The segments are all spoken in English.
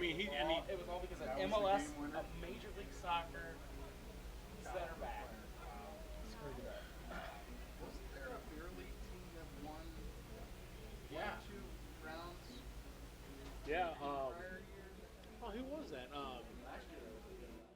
it was all because of MLS, a Major League Soccer center back. Screwed it up. Wasn't there a beer league team that won Yeah. 2 rounds Yeah. prior years? Oh, who was that? Last year there was a good one.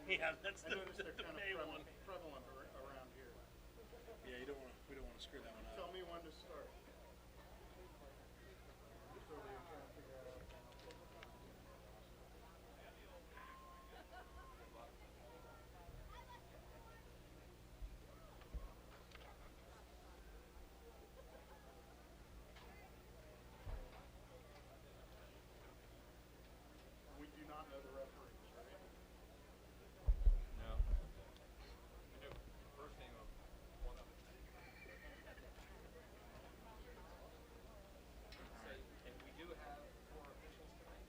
Yeah, that's I the, noticed they're the kind main of one. prevalent around here. Yeah, we don't want to screw that one up. Tell me when to start. So they're trying to figure out. We do not know the referees, right? No. I know first name of one of them. So, and we do have 4 officials tonight.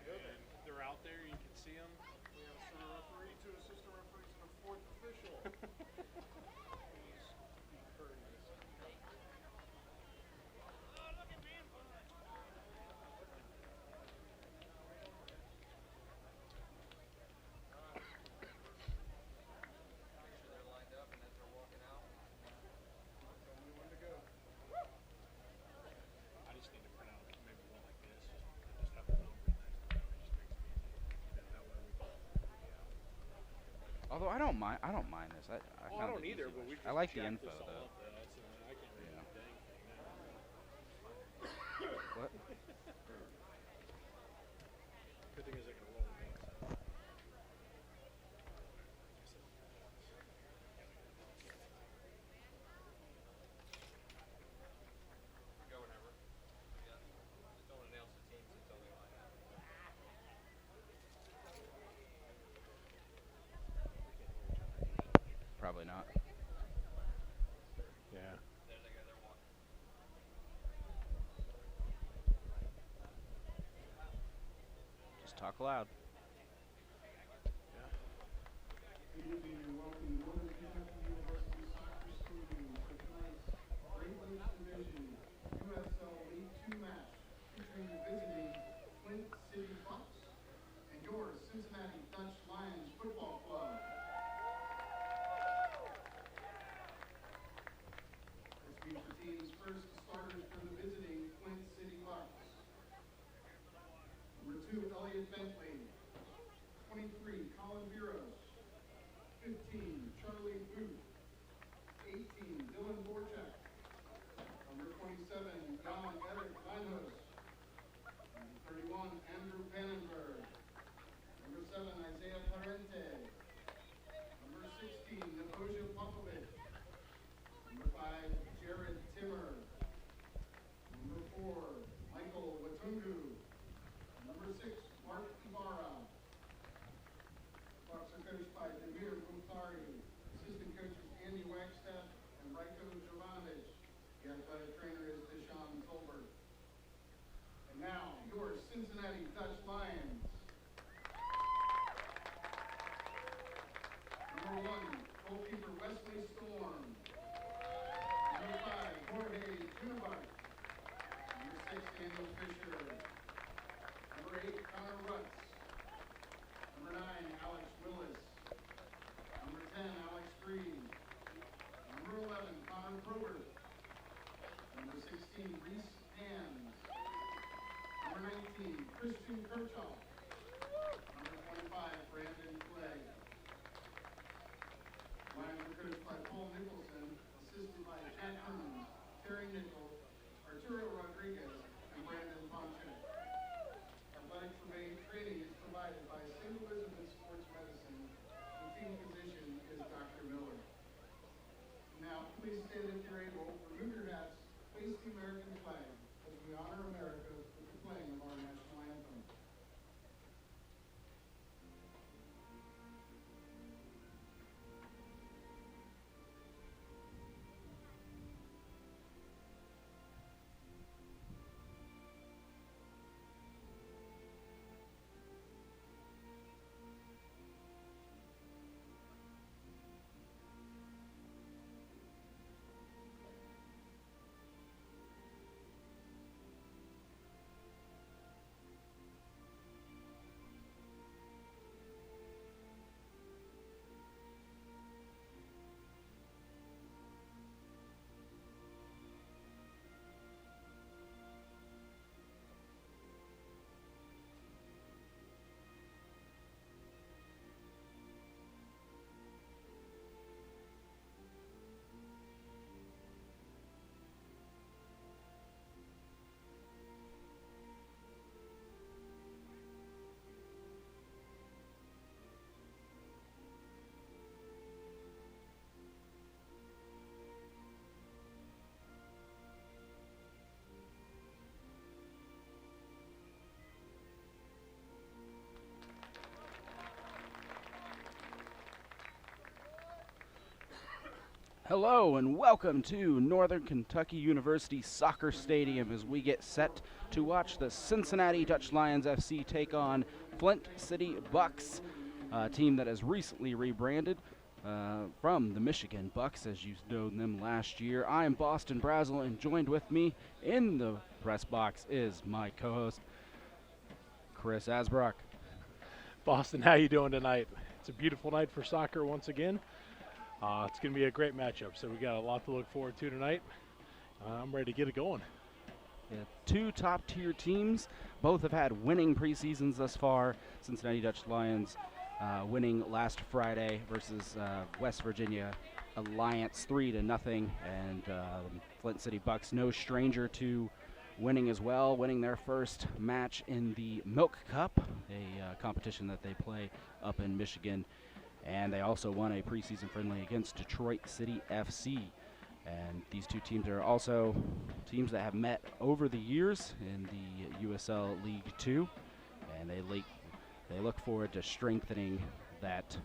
And they're out there. You can see them. We have a center referee, 2 assistant referees, and a 4th official. Please be courteous. Make sure they're lined up, and as they're walking out, Tell me when to go. I just need to print out maybe one like this. Just have the numbers next to it. It just makes it easy. That way we can. Although I don't mind this. I Oh, I found don't it either, easy but we last- just I like the jacked info this all though. up, though, so I can't read Yeah. a dang thing now. What? Good thing is I can roll it down. go whenever. Yeah. Just don't announce the teams until they line up. Probably not. Yeah. There they go. They're walking. Just talk loud. Good evening and welcome to Northern Kentucky University Soccer Stadium for tonight's Great Lakes Division USL League 2 match featuring the visiting Flint City Bucks and your Cincinnati Dutch Lions Football Club. Let's meet the team's first starters for the visiting Flint City Bucks. Number 2, Elliot Bentley. 23, Colin Buros. 15, Charlie Booth. 18, Dylan Borchak. Number 27, Jan Eric Weinhus. Number 31, Andrew Pannenberg. Number 7, Isaiah Parente. Number 16, Neboja Popovic. Number 5, Jared Timmer. Number 4, Michael Watungu. Number 6, Mark Ibarra. Bucks are coached by Demir Bukhari. Assistant coaches Andy Wagstaff and Rajko Jovanovic. The athletic trainer is Deshaun Tolbert. And now, your Cincinnati Dutch Lions. Number 1, goalkeeper Wesley Storm. Number 5, Jorge Junebach. Number 6, Daniel Fisher. Number 8, Connor Rutz. Number 9, Alex Willis. Number 10, Alex Freed. Number 11, Connor Probert. Number 16, Reese Hands. Number 19, Christian Kirchhoff. Number 25, Brandon Clay. Lions are coached by Paul Nicholson, assisted by Jack Herman, Terry Nichol, Arturo Rodriguez, and Brandon Ponchek. Athletic training is provided by St. Elizabeth Sports Medicine. The team physician is Dr. Miller. Now, please stand if you're able, remove your hats, face the American flag as we honor America with the playing of our national anthem. Hello and welcome to Northern Kentucky University Soccer Stadium as we get set to watch the Cincinnati Dutch Lions FC take on Flint City Bucks, a team that has recently rebranded from the Michigan Bucks, as you know them last year. I am Boston Brazel, and joined with me in the press box is my co-host, Chris Asbrock. Boston, how you doing tonight? It's a beautiful night for soccer once again. It's going to be a great matchup, so we got a lot to look forward to tonight. I'm ready to get it going. Yeah, two top-tier teams. Both have had winning preseasons thus far. Cincinnati Dutch Lions winning last Friday versus West Virginia Alliance 3-0, and Flint City Bucks no stranger to winning as well, winning their first match in the Milk Cup, a competition that they play up in Michigan. And they also won a preseason friendly against Detroit City FC. And these two teams are also teams that have met over the years in the USL League 2. And they look forward to strengthening that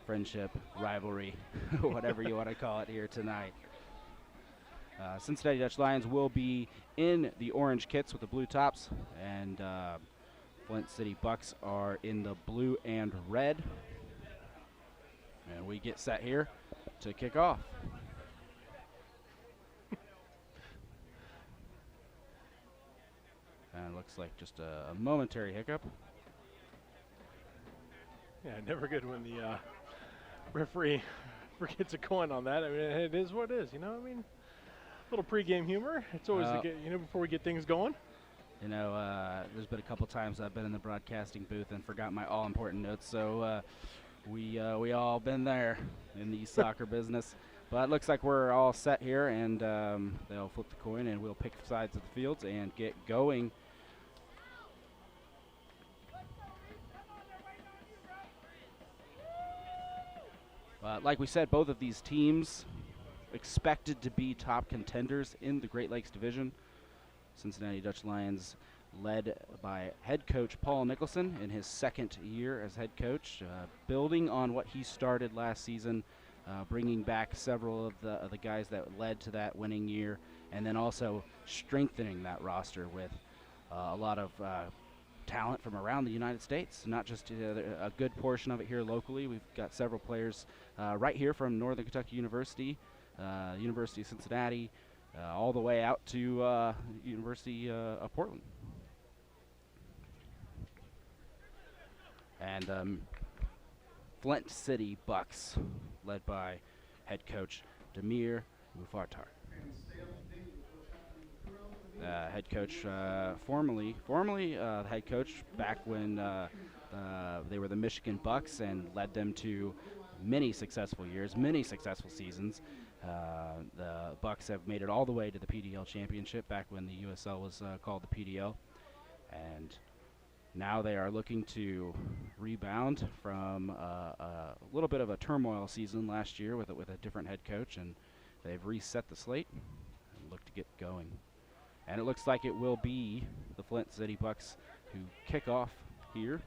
friendship, rivalry, whatever you want to call it here tonight. Cincinnati Dutch Lions will be in the orange kits with the blue tops. And Flint City Bucks are in the blue and red. And we get set here to kick off. And it looks like just a momentary hiccup. Yeah, never good when the referee forgets a coin on that. I mean, it is what it is, you know? I mean, a little pregame humor. It's always, before we get things going. You know, there's been a couple times I've been in the broadcasting booth and forgot my all-important notes, so we all been there in the soccer business. But it looks like we're all set here, and they'll flip the coin, and we'll pick sides of the fields and get going. Like we said, both of these teams expected to be top contenders in the Great Lakes Division. Cincinnati Dutch Lions led by head coach Paul Nicholson in his second year as head coach, building on what he started last season, bringing back several of the guys that led to that winning year, and then also strengthening that roster with a lot of talent from around the United States, not just a good portion of it here locally. We've got several players right here from Northern Kentucky University, University of Cincinnati, all the way out to University of Portland. And Flint City Bucks, led by head coach Demir Mufartar. Head coach, formerly head coach back when they were the Michigan Bucks and led them to many successful years, many successful seasons. The Bucks have made it all the way to the PDL championship back when the USL was called the PDL, and now they are looking to rebound from a little bit of a turmoil season last year with a different head coach, and they've reset the slate and look to get going. And it looks like it will be the Flint City Bucks who kick off here.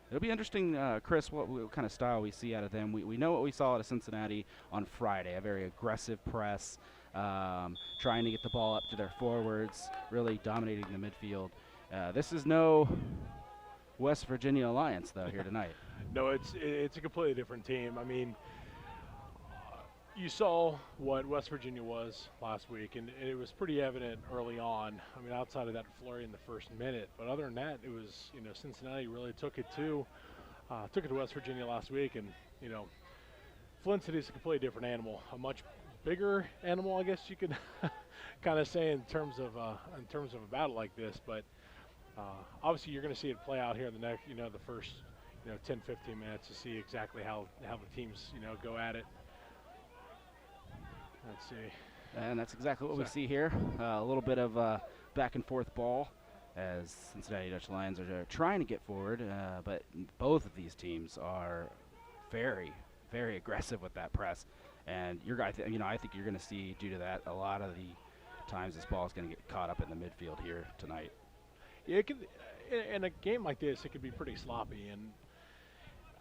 It'll be interesting, Chris, what kind of style we see out of them. We know what we saw out of Cincinnati on Friday, a very aggressive press, trying to get the ball up to their forwards, really dominating the midfield. This is no West Virginia Alliance, though, here tonight. No, it's a completely different team. I mean, you saw what West Virginia was last week, and it was pretty evident early on. I mean, outside of that flurry in the first minute, but other than that, it was, Cincinnati really took it to West Virginia last week, and Flint City is a completely different animal, a much bigger animal, I guess you could kind of say in terms of a battle like this. But obviously, you're going to see it play out here in the next, the first 10-15 minutes to see exactly how the teams go at it. Let's see. And that's exactly what we see here. A little bit of back and forth ball as Cincinnati Dutch Lions are trying to get forward, but both of these teams are very, very aggressive with that press. And I think you're going to see, due to that, a lot of the times this ball is going to get caught up in the midfield here tonight. Yeah, it could, in a game like this, it could be pretty sloppy. And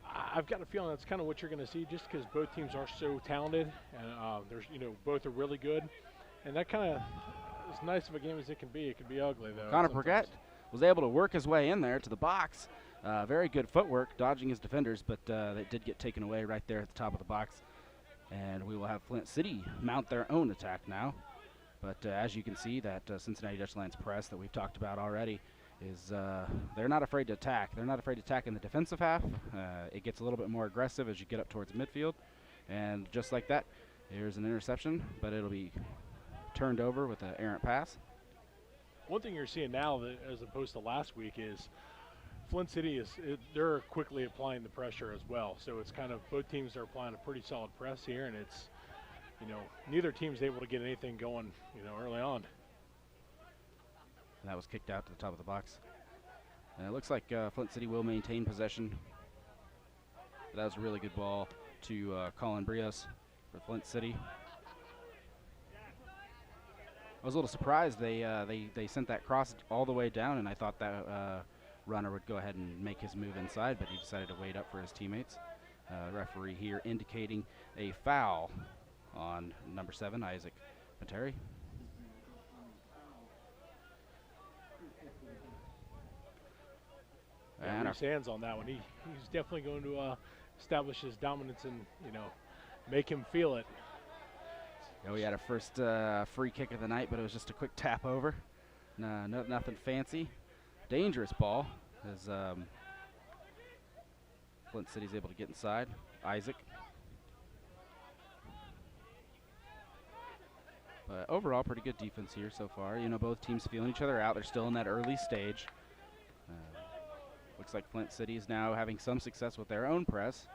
I've got a feeling that's kind of what you're going to see, just because both teams are so talented, and there's both are really good, and that kind of as nice of a game as it can be. It can be ugly though. Connor sometimes. Burgett was able to work his way in there to the box. Very good footwork, dodging his defenders, but they did get taken away right there at the top of the box. And we will have Flint City mount their own attack now. But as you can see, that Cincinnati Dutch Lions press that we've talked about already is they're not afraid to attack. They're not afraid to attack in the defensive half. It gets a little bit more aggressive as you get up towards midfield. And just like that, here's an interception, but it'll be turned over with an errant pass. One thing you're seeing now, that, as opposed to last week, is Flint City they're quickly applying the pressure as well. So it's kind of both teams are applying a pretty solid press here, and it's neither team's able to get anything going early on. And that was kicked out to the top of the box. And it looks like Flint City will maintain possession. But that was a really good ball to Colin Brios for Flint City. I was a little surprised they sent that cross all the way down, and I thought that runner would go ahead and make his move inside, but he decided to wait up for his teammates. Referee here indicating a foul on number 7, Isaac Materi. And Reese hands on that one. He's definitely going to establish his dominance and make him feel it. Yeah, we had our first free kick of the night, but it was just a quick tap over. Nothing fancy. Dangerous ball as Flint City's able to get inside. Isaac. But overall, pretty good defense here so far. Both teams feeling each other out. They're still in that early stage. Looks like Flint City is now having some success with their own press.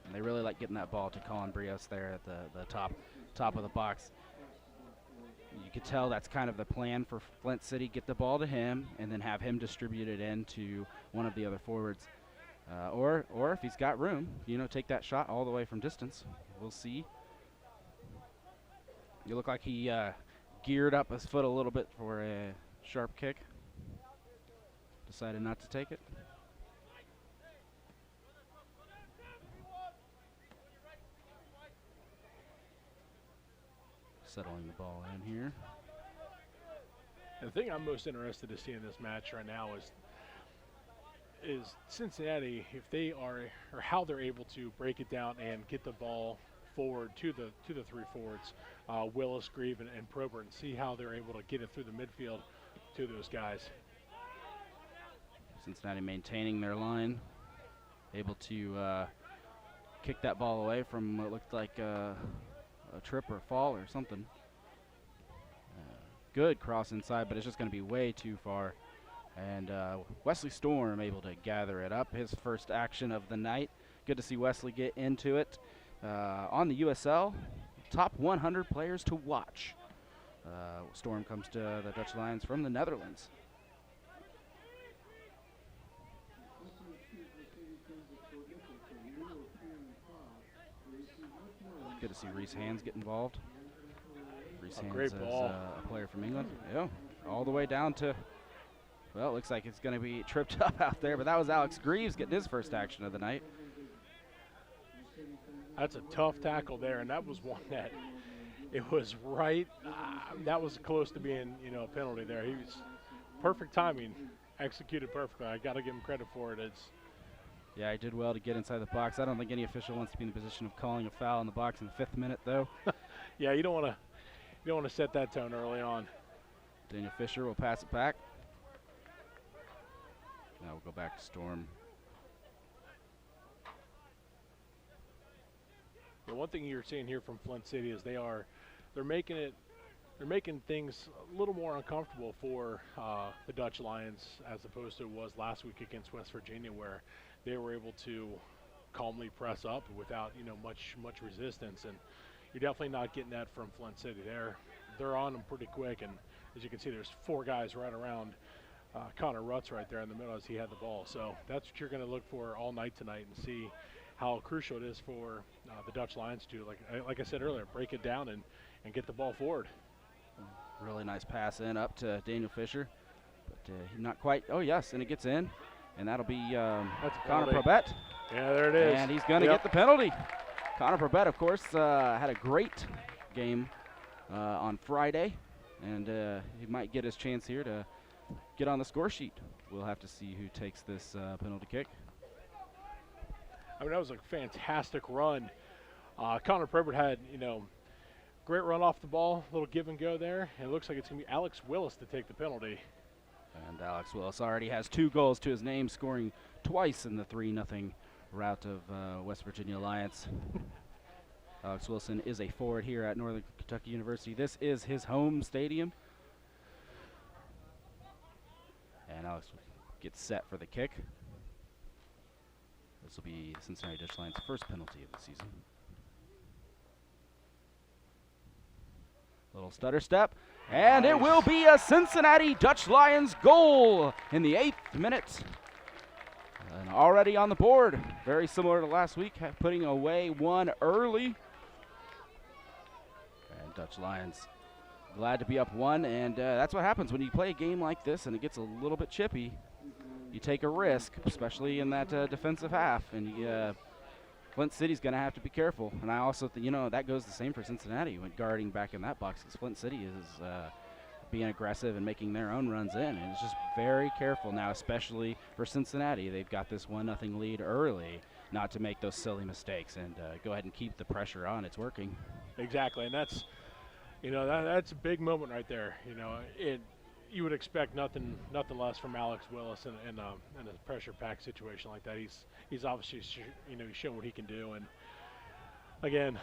And they really like getting that ball to Colin Brios there at the top of the box. You could tell that's kind of the plan for Flint City. Get the ball to him and then have him distribute it into one of the other forwards. Or if he's got room, take that shot all the way from distance. We'll see. You look like he geared up his foot a little bit for a sharp kick. Decided not to take it. Settling the ball in here. The thing I'm most interested to see in this match right now is Cincinnati, if they are, or how they're able to break it down and get the ball forward to the 3 forwards, Willis, Grieve, and Probert, and see how they're able to get it through the midfield to those guys. Cincinnati maintaining their line, able to kick that ball away from what looked like a trip or fall or something. Good cross inside, but it's just going to be way too far. And Wesley Storm able to gather it up. His first action of the night. Good to see Wesley get into it. On the USL, top 100 players to watch. Storm comes to the Dutch Lions from the Netherlands. Good to see Reese Hands get involved. Reese Hands great is ball. A player from England. Yeah, all the way down to, well, it looks like it's going to be tripped up out there, but that was Alex Greaves getting his first action of the night. That's a tough tackle there, and that was one that it was right. That was close to being, a penalty there. He was perfect timing, executed perfectly. I got to give him credit for it. Yeah, he did well to get inside the box. I don't think any official wants to be in the position of calling a foul in the box in the 5th minute, though. Yeah, you don't want to set that tone early on. Daniel Fisher will pass it back. Now we'll go back to Storm. The one thing you're seeing here from Flint City is they're making things a little more uncomfortable for the Dutch Lions as opposed to it was last week against West Virginia, where they were able to calmly press up without much resistance. And you're definitely not getting that from Flint City. They're on them pretty quick, and as you can see, there's 4 guys right around Connor Rutz right there in the middle as he had the ball. So that's what you're going to look for all night tonight and see how crucial it is for the Dutch Lions to, like I said earlier, break it down and get the ball forward. Really nice pass in up to Daniel Fisher, but not quite. Oh yes, and it gets in, and that'll be That's a Connor penalty. Probett, Yeah, there it is. and he's going to get the penalty. Connor Probett, of course, had a great game on Friday, and he might get his chance here to get on the score sheet. We'll have to see who takes this penalty kick. I mean, that was a fantastic run. Connor Probert had, great run off the ball, little give and go there, and it looks like it's going to be Alex Willis to take the penalty. And Alex Willis already has 2 goals to his name, scoring twice in the 3-0 rout of West Virginia Alliance. Alex Wilson is a forward here at Northern Kentucky University. This is his home stadium. And Alex gets set for the kick. This will be Cincinnati Dutch Lions' first penalty of the season. Little stutter step, and it will be a Cincinnati Dutch Lions goal in the 8th minute. And already on the board, very similar to last week, putting away one early. And Dutch Lions glad to be up 1, and that's what happens when you play a game like this and it gets a little bit chippy. You take a risk, especially in that defensive half, and Flint City's going to have to be careful. And I also think, that goes the same for Cincinnati when guarding back in that box, because Flint City is being aggressive and making their own runs in. And it's just very careful now, especially for Cincinnati. They've got this 1-0 lead early, not to make those silly mistakes and go ahead and keep the pressure on. It's working. Exactly, and that's, that's a big moment right there. You would expect nothing less from Alex Willis in a pressure-packed situation like that. He's obviously he's shown what he can do, and again,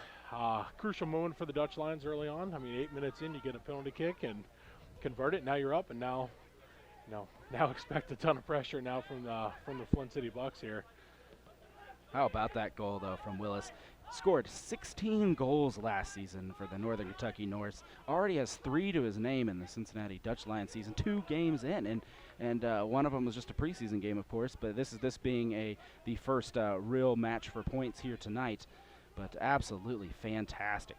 crucial moment for the Dutch Lions early on. I mean, 8 minutes in, you get a penalty kick and convert it. Now you're up, and now expect a ton of pressure now from the Flint City Bucks here. How about that goal though from Willis? Scored 16 goals last season for the Northern Kentucky Norse. Already has 3 to his name in the Cincinnati Dutch Lions season. 2 games in, and one of them was just a preseason game, of course. But this being the first real match for points here tonight. But absolutely fantastic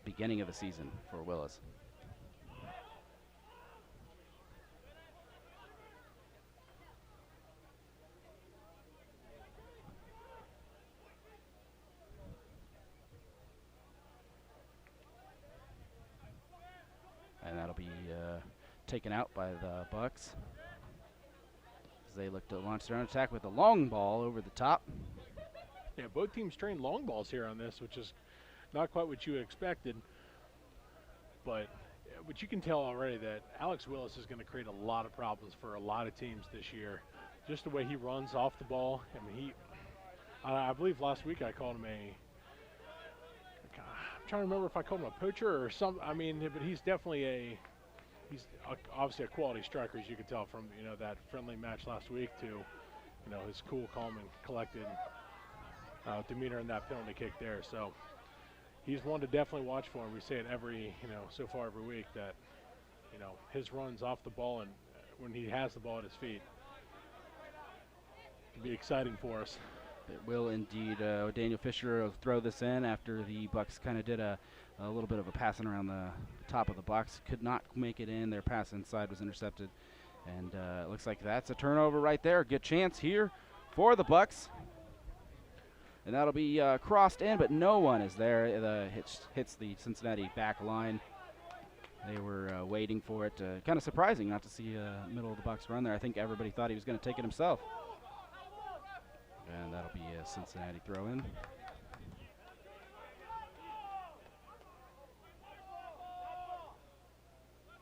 beginning of the season for Willis. And that'll be taken out by the Bucks as they look to launch their own attack with a long ball over the top. Yeah, both teams train long balls here on this, which is not quite what you expected. But you can tell already that Alex Willis is going to create a lot of problems for a lot of teams this year. Just the way he runs off the ball. I mean, I believe last week I called him I'm trying to remember if I called him a poacher or something. I mean, but he's definitely obviously a quality striker, as you could tell from that friendly match last week, to his cool, calm, and collected demeanor in that penalty kick there. So he's one to definitely watch for, and we say it so far every week that his runs off the ball and when he has the ball at his feet can be exciting for us. It will indeed. Daniel Fisher will throw this in after the Bucks kind of did a little bit of a passing around the top of the box. Could not make it in. Their pass inside was intercepted. And it looks like that's a turnover right there. Good chance here for the Bucks. And that'll be crossed in, but no one is there. It hits the Cincinnati back line. They were waiting for it. Kind of surprising not to see a middle of the box run there. I think everybody thought he was going to take it himself. And that'll be a Cincinnati throw in.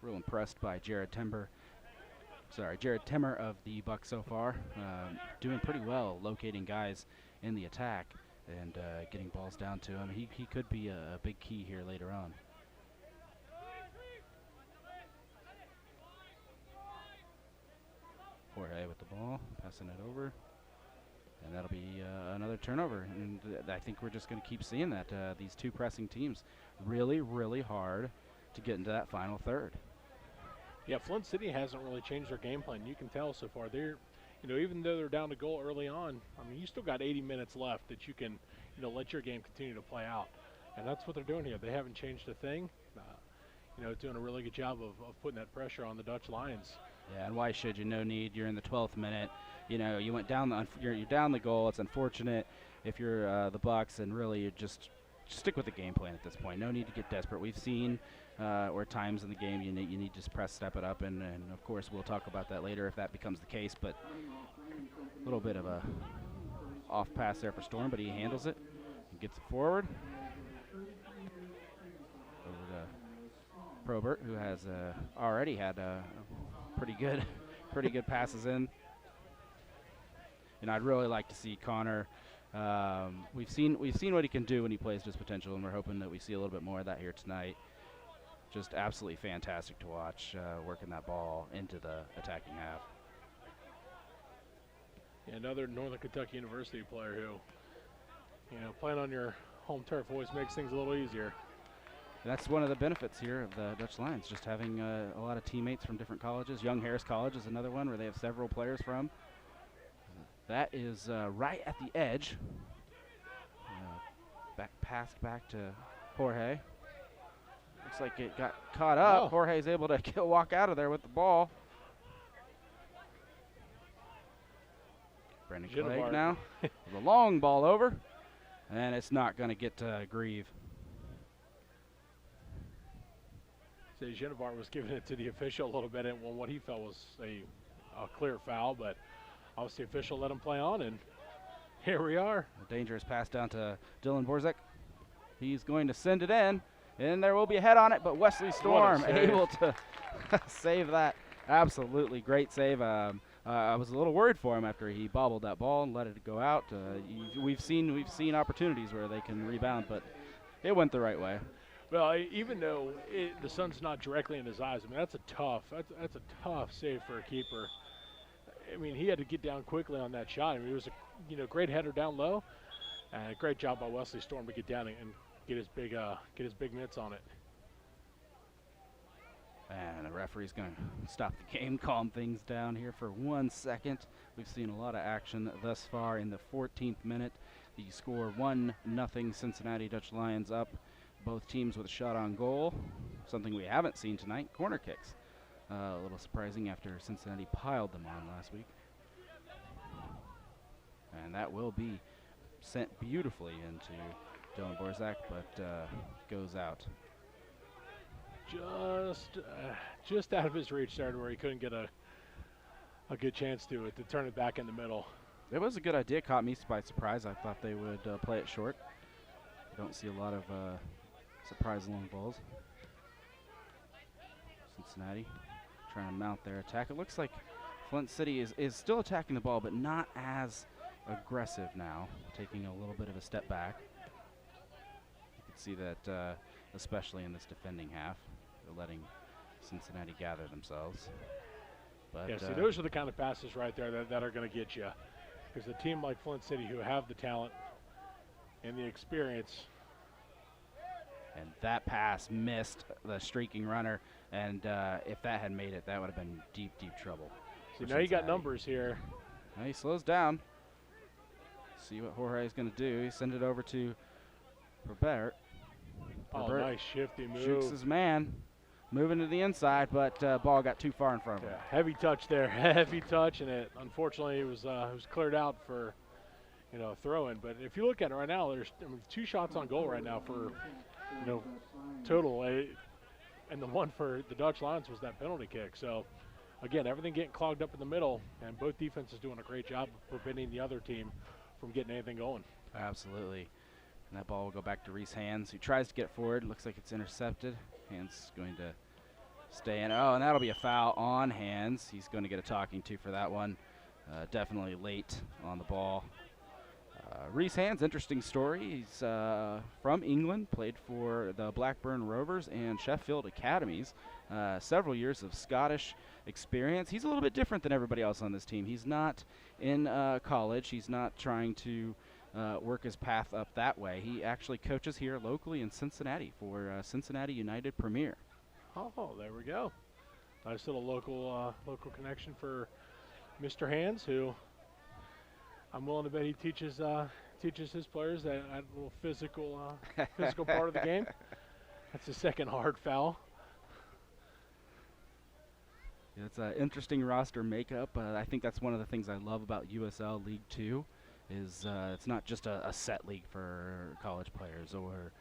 Real impressed by Jared Timmer of the Bucks so far. Doing pretty well locating guys in the attack and getting balls down to him. He could be a big key here later on. Jorge with the ball, passing it over. And that'll be another turnover. And I think we're just going to keep seeing that. These two pressing teams really, really hard to get into that final third. Yeah, Flint City hasn't really changed their game plan. You can tell so far. They're, even though they're down to goal early on, I mean, you still got 80 minutes left that you can, let your game continue to play out. And that's what they're doing here. They haven't changed a thing. doing a really good job of putting that pressure on the Dutch Lions. Yeah, and why should you? No need. You're in the 12th minute. You went down you're down the goal. It's unfortunate if you're the Bucks, and really you just stick with the game plan at this point. No need to get desperate. We've seen where times in the game you need to just step it up, and of course we'll talk about that later if that becomes the case. But a little bit of a off pass there for Storm, but he handles it and gets it forward. Over to Probert, who has already had pretty good passes in. And I'd really like to see Connor. We've seen what he can do when he plays to his potential, and we're hoping that we see a little bit more of that here tonight. Just absolutely fantastic to watch, working that ball into the attacking half. Yeah, another Northern Kentucky University player who, playing on your home turf always makes things a little easier. And that's one of the benefits here of the Dutch Lions, just having a lot of teammates from different colleges. Young Harris College is another one where they have several players from. That is right at the edge. Passed back to Jorge. Looks like it got caught up. Oh. Jorge's able to walk out of there with the ball. Brendan Clegg now with a long ball over, and it's not going to get to Grieve. So Genevart was giving it to the official a little bit on what he felt was a clear foul, but obviously the official let him play on, and here we are. A dangerous pass down to Dylan Borzek. He's going to send it in, and there will be a head on it, but Wesley Storm able to save that. Absolutely great save. I was a little worried for him after he bobbled that ball and let it go out. We've seen opportunities where they can rebound, but it went the right way. Well, even though the sun's not directly in his eyes, I mean that's a tough save for a keeper. I mean he had to get down quickly on that shot. I mean it was a great header down low, and a great job by Wesley Storm to get down and get his big mitts on it. And the referee's going to stop the game, calm things down here for 1 second. We've seen a lot of action thus far in the 14th minute. The score 1-0 Cincinnati Dutch Lions up. Both teams with a shot on goal. Something we haven't seen tonight, corner kicks. A little surprising after Cincinnati piled them on last week. And that will be sent beautifully into Dylan Borzak, but goes out. Just out of his reach there to where he couldn't get a good chance to turn it back in the middle. It was a good idea. Caught me by surprise. I thought they would play it short. I don't see a lot of surprise long balls. Cincinnati trying to mount their attack. It looks like Flint City is still attacking the ball, but not as aggressive now, taking a little bit of a step back. You can see that especially in this defending half. They're letting Cincinnati gather themselves. But yeah, see, those are the kind of passes right there that are going to get you. Because a team like Flint City, who have the talent and the experience. And that pass missed the streaking runner, and if that had made it, that would have been deep trouble. See, now you got numbers here. Now he slows down. See what Jorge is going to do. He sends it over to Robert. Oh, nice shifty move. Shoots his man. Moving to the inside, but ball got too far in front of him. Yeah, heavy touch there, heavy touch, and it unfortunately it was cleared out for a throw-in. But if you look at it right now, there's 2 shots on goal right now for total, and the one for the Dutch Lions was that penalty kick. So again, everything getting clogged up in the middle, and both defenses doing a great job of preventing the other team from getting anything going. Absolutely. And that ball will go back to Reese Hands, who tries to get forward. Looks like it's intercepted. Hands going to stay in. Oh, and that'll be a foul on Hands. He's going to get a talking to for that one. Definitely late on the ball. Reese Hands, interesting story. He's from England, played for the Blackburn Rovers and Sheffield Academies. Several years of Scottish experience. He's a little bit different than everybody else on this team. He's not in college. He's not trying to work his path up that way. He actually coaches here locally in Cincinnati for Cincinnati United Premier. Oh, there we go. Nice little local connection for Mr. Hands, who I'm willing to bet he teaches his players that little physical part of the game. That's the second hard foul. It's an interesting roster makeup. I think that's one of the things I love about USL League Two, is it's not just a set league for college players, or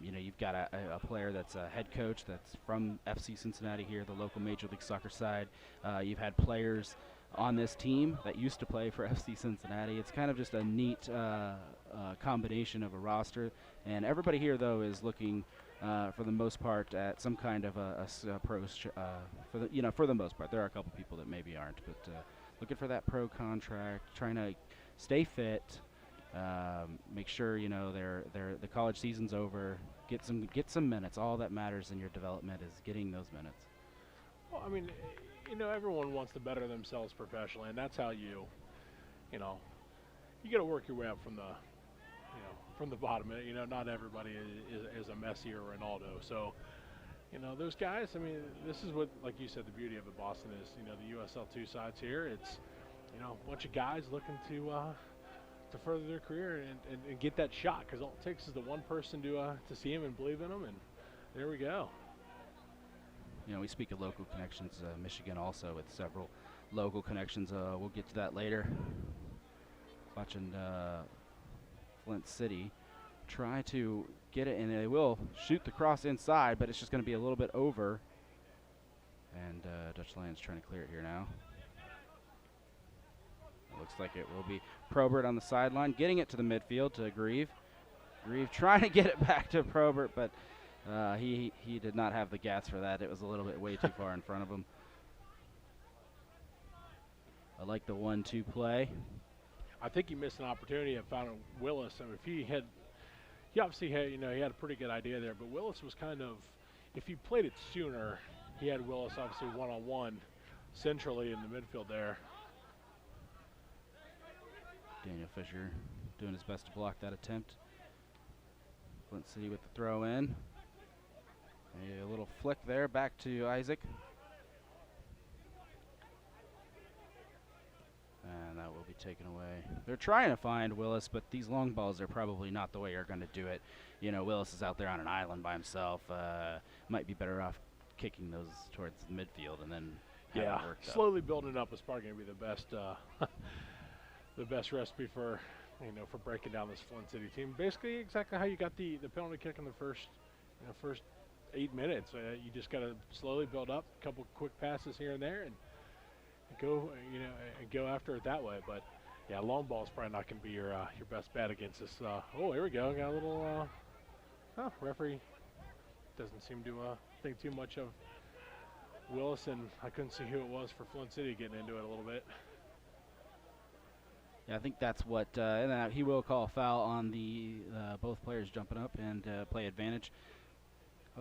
you've got a player that's a head coach that's from FC Cincinnati here, the local Major League Soccer side. You've had players on this team that used to play for FC Cincinnati. It's kind of just a neat combination of a roster, and everybody here though is looking for the most part at some kind of a pro for the most part. There are a couple people that maybe aren't, but looking for that pro contract, trying to stay fit, make sure the college season's over, get some minutes. All that matters in your development is getting those minutes. Well, I mean, everyone wants to better themselves professionally, and that's how you got to work your way up from the bottom. Not everybody is a Messi or Ronaldo. So, those guys, I mean, this is what, like you said, the beauty of the Boston is, the USL 2 sides here. It's, a bunch of guys looking to further their career and get that shot, because all it takes is the one person to see him and believe in him, and there we go. We speak of local connections. Michigan also with several local connections. We'll get to that later. Watching Flint City try to get it, and they will shoot the cross inside, but it's just going to be a little bit over. And Dutch Lions trying to clear it here now. It looks like it will be Probert on the sideline, getting it to the midfield to Grieve. Grieve trying to get it back to Probert, but he did not have the gas for that. It was a little bit way too far in front of him. I like the 1-2 play. I think he missed an opportunity and found Willis. I mean, he obviously had, he had a pretty good idea there, but Willis was kind of, if he played it sooner, he had Willis obviously one-on-one centrally in the midfield there. Daniel Fisher doing his best to block that attempt. Flint City with the throw in. A little flick there back to Isaac. And that will be taken away. They're trying to find Willis, but these long balls are probably not the way you're going to do it. Willis is out there on an island by himself. Might be better off kicking those towards the midfield and then have it worked up. Slowly building it up is probably going to be the best the best recipe for for breaking down this Flint City team. Basically exactly how you got the penalty kick in the first 8 minutes. You just got to slowly build up, a couple quick passes here and there, and go and go after it that way. But yeah, long ball is probably not going to be your best bet against this. Oh, here we go. Got a little referee doesn't seem to think too much of Willis, and I couldn't see who it was for Flint City getting into it a little bit. Yeah, I think that's what and he will call a foul on the both players jumping up and play advantage.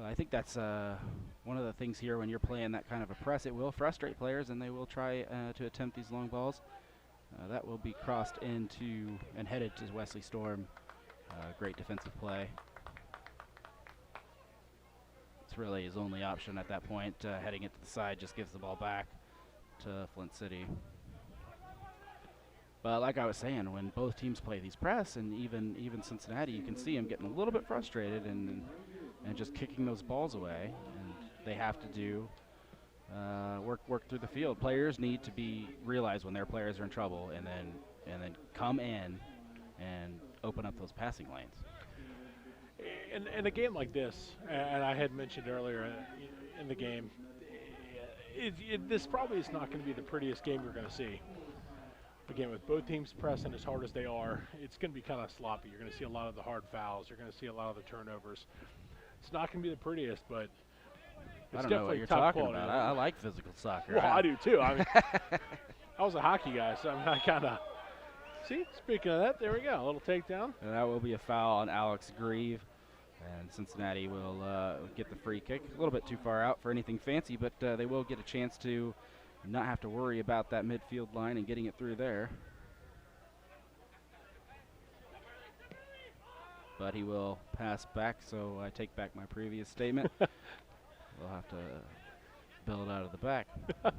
I think that's one of the things here when you're playing that kind of a press. It will frustrate players, and they will try to attempt these long balls. That will be crossed into and headed to Wesley Storm. Great defensive play. It's really his only option at that point. Heading it to the side just gives the ball back to Flint City. But like I was saying, when both teams play these press, and even Cincinnati, you can see them getting a little bit frustrated and just kicking those balls away. And they have to do work through the field. Players need to realize when their players are in trouble, and then come in and open up those passing lanes. In a game like this, and I had mentioned earlier in the game, this probably is not going to be the prettiest game you're going to see. Again, with both teams pressing as hard as they are, it's going to be kind of sloppy. You're going to see a lot of the hard fouls. You're going to see a lot of the turnovers. It's not going to be the prettiest, but it's I don't know what you're talking about. I like physical soccer. Well, I do too. I mean, I was a hockey guy, so I kind of. See, speaking of that, there we go. A little takedown. And that will be a foul on Alex Grieve. And Cincinnati will get the free kick. A little bit too far out for anything fancy, but they will get a chance to not have to worry about that midfield line and getting it through there. But he will pass back, so I take back my previous statement. We'll have to build out of the back. But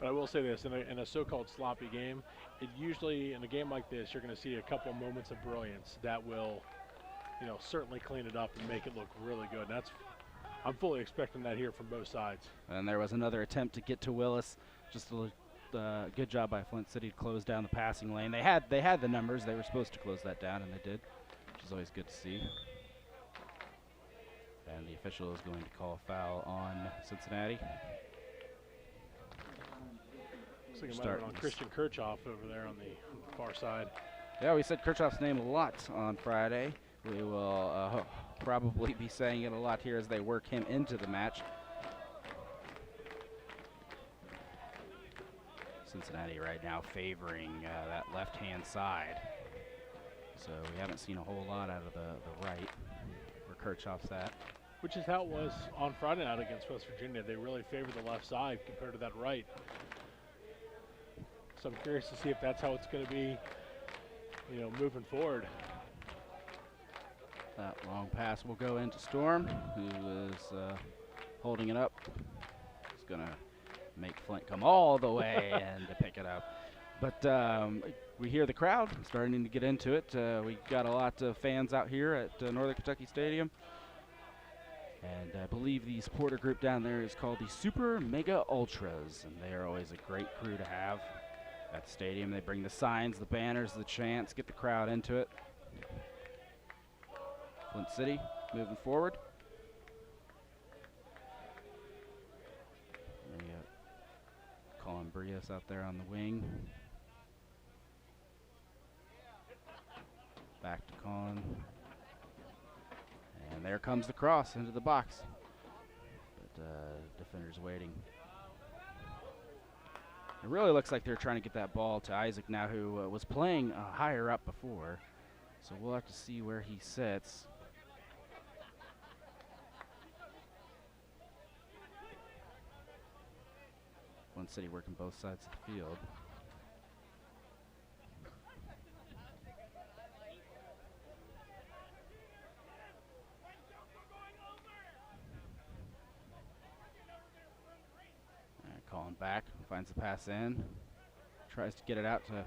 I will say this, in a so-called sloppy game, it usually, in a game like this, you're going to see a couple moments of brilliance that will, certainly clean it up and make it look really good. And I'm fully expecting that here from both sides. And there was another attempt to get to Willis. Just a good job by Flint City to close down the passing lane. They had the numbers. They were supposed to close that down, and they did, which is always good to see. And the official is going to call a foul on Cincinnati. Looks like it might have been on Christian Kirchhoff over there on the far side. Yeah, we said Kirchhoff's name a lot on Friday. We will probably be saying it a lot here as they work him into the match. Cincinnati right now favoring that left-hand side. So we haven't seen a whole lot out of the right where Kirchhoff's at. Which is how it was on Friday night against West Virginia. They really favored the left side compared to that right. So I'm curious to see if that's how it's going to be, moving forward. That long pass will go into Storm, who is holding it up. He's going to make Flint come all the way and to pick it up. But we hear the crowd starting to get into it. We got a lot of fans out here at Northern Kentucky Stadium. And I believe the supporter group down there is called the Super Mega Ultras, and they are always a great crew to have at the stadium. They bring the signs, the banners, the chants, get the crowd into it. Flint City moving forward. We got Colin Brias out there on the wing. Back to Colin. And there comes the cross into the box. But defender's waiting. It really looks like they're trying to get that ball to Isaac now, who was playing higher up before. So we'll have to see where he sits. Flint City working both sides of the field. Calling back, finds the pass in, tries to get it out to,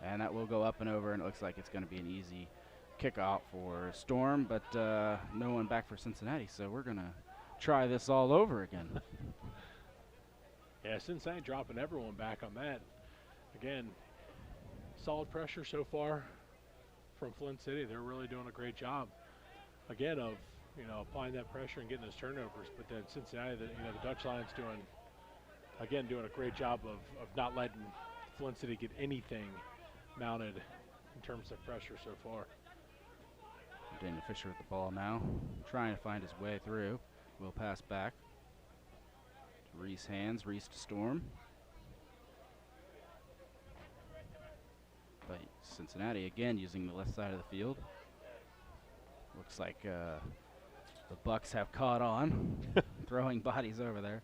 and that will go up and over, and it looks like it's going to be an easy kickoff for Storm, but no one back for Cincinnati, so we're going to try this all over again. Yeah, Cincinnati dropping everyone back on that. Again, solid pressure so far from Flint City. They're really doing a great job, again, of applying that pressure and getting those turnovers. But then Cincinnati, the Dutch Lions doing a great job of not letting Flint City get anything mounted in terms of pressure so far. Daniel Fisher with the ball now, trying to find his way through. Will pass back to Reese Hands, Reese to Storm. But Cincinnati again using the left side of the field. Looks like the Bucks have caught on, throwing bodies over there.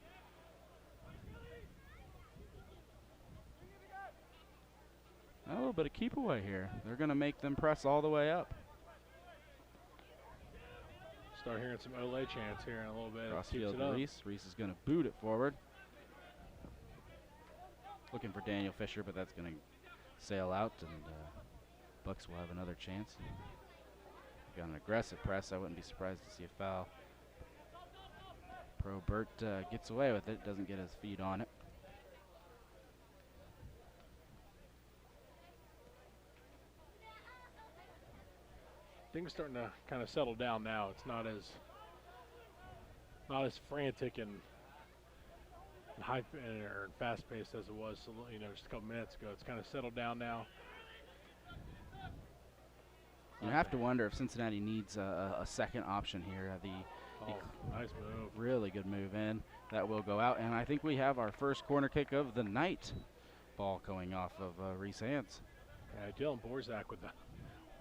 A little bit of keep away here. They're going to make them press all the way up. Start hearing some Olay chants here in a little bit. Cross field to Reese. Reese is going to boot it forward. Looking for Daniel Fisher, but that's going to sail out, and Bucks will have another chance. Got an aggressive press. I wouldn't be surprised to see a foul. Pro Burt gets away with it. Doesn't get his feet on it. Things are starting to kind of settle down now. It's not as frantic and high or fast paced as it was, just a couple minutes ago. It's kind of settled down now. You have to wonder if Cincinnati needs a second option here. Nice move. Really good move in. That will go out, and I think we have our first corner kick of the night. Ball going off of Reese Hands. Yeah, Dylan Borzak with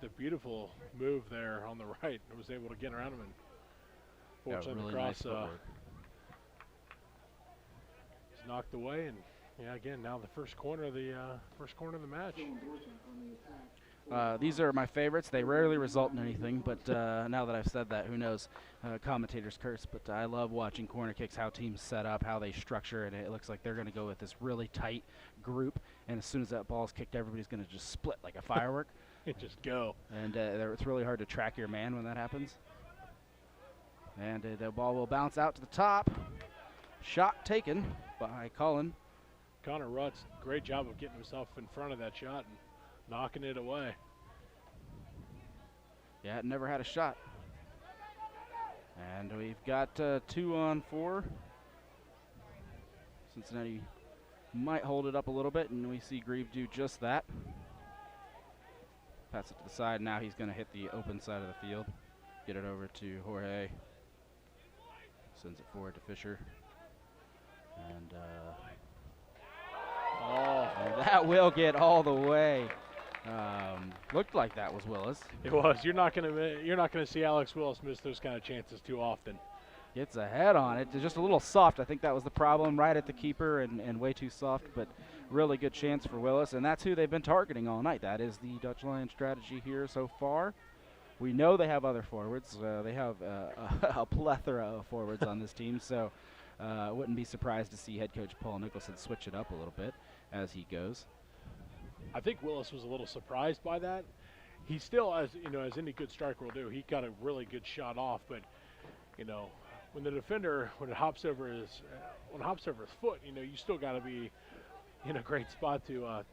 the beautiful move there on the right. Was able to get around him and fortunately really the cross nice is knocked away. And yeah, again, now the first corner of the match. These are my favorites. They rarely result in anything, but now that I've said that, who knows? Commentators curse, but I love watching corner kicks, how teams set up, how they structure it. It looks like they're going to go with this really tight group, and as soon as that ball's kicked, everybody's going to just split like a firework. Just go. And it's really hard to track your man when that happens. And the ball will bounce out to the top. Shot taken by Cullen. Connor Rutz, great job of getting himself in front of that shot and knocking it away. Yeah, never had a shot. And we've got 2 on 4. Cincinnati might hold it up a little bit, and we see Grieve do just that. Pass it to the side. Now he's going to hit the open side of the field. Get it over to Jorge. Sends it forward to Fisher. And that will get all the way. Looked like that was Willis. It was. You're not gonna see Alex Willis miss those kind of chances too often. Gets a head on it. Just a little soft. I think that was the problem, right at the keeper and way too soft, but really good chance for Willis, and that's who they've been targeting all night. That is the Dutch Lions strategy here so far. We know they have other forwards. They have a plethora of forwards on this team, so wouldn't be surprised to see head coach Paul Nicholson switch it up a little bit as he goes. I think Willis was a little surprised by that. He still, as any good striker will do, he got a really good shot off, but when the defender when it hops over his foot, you still got to be in a great spot to at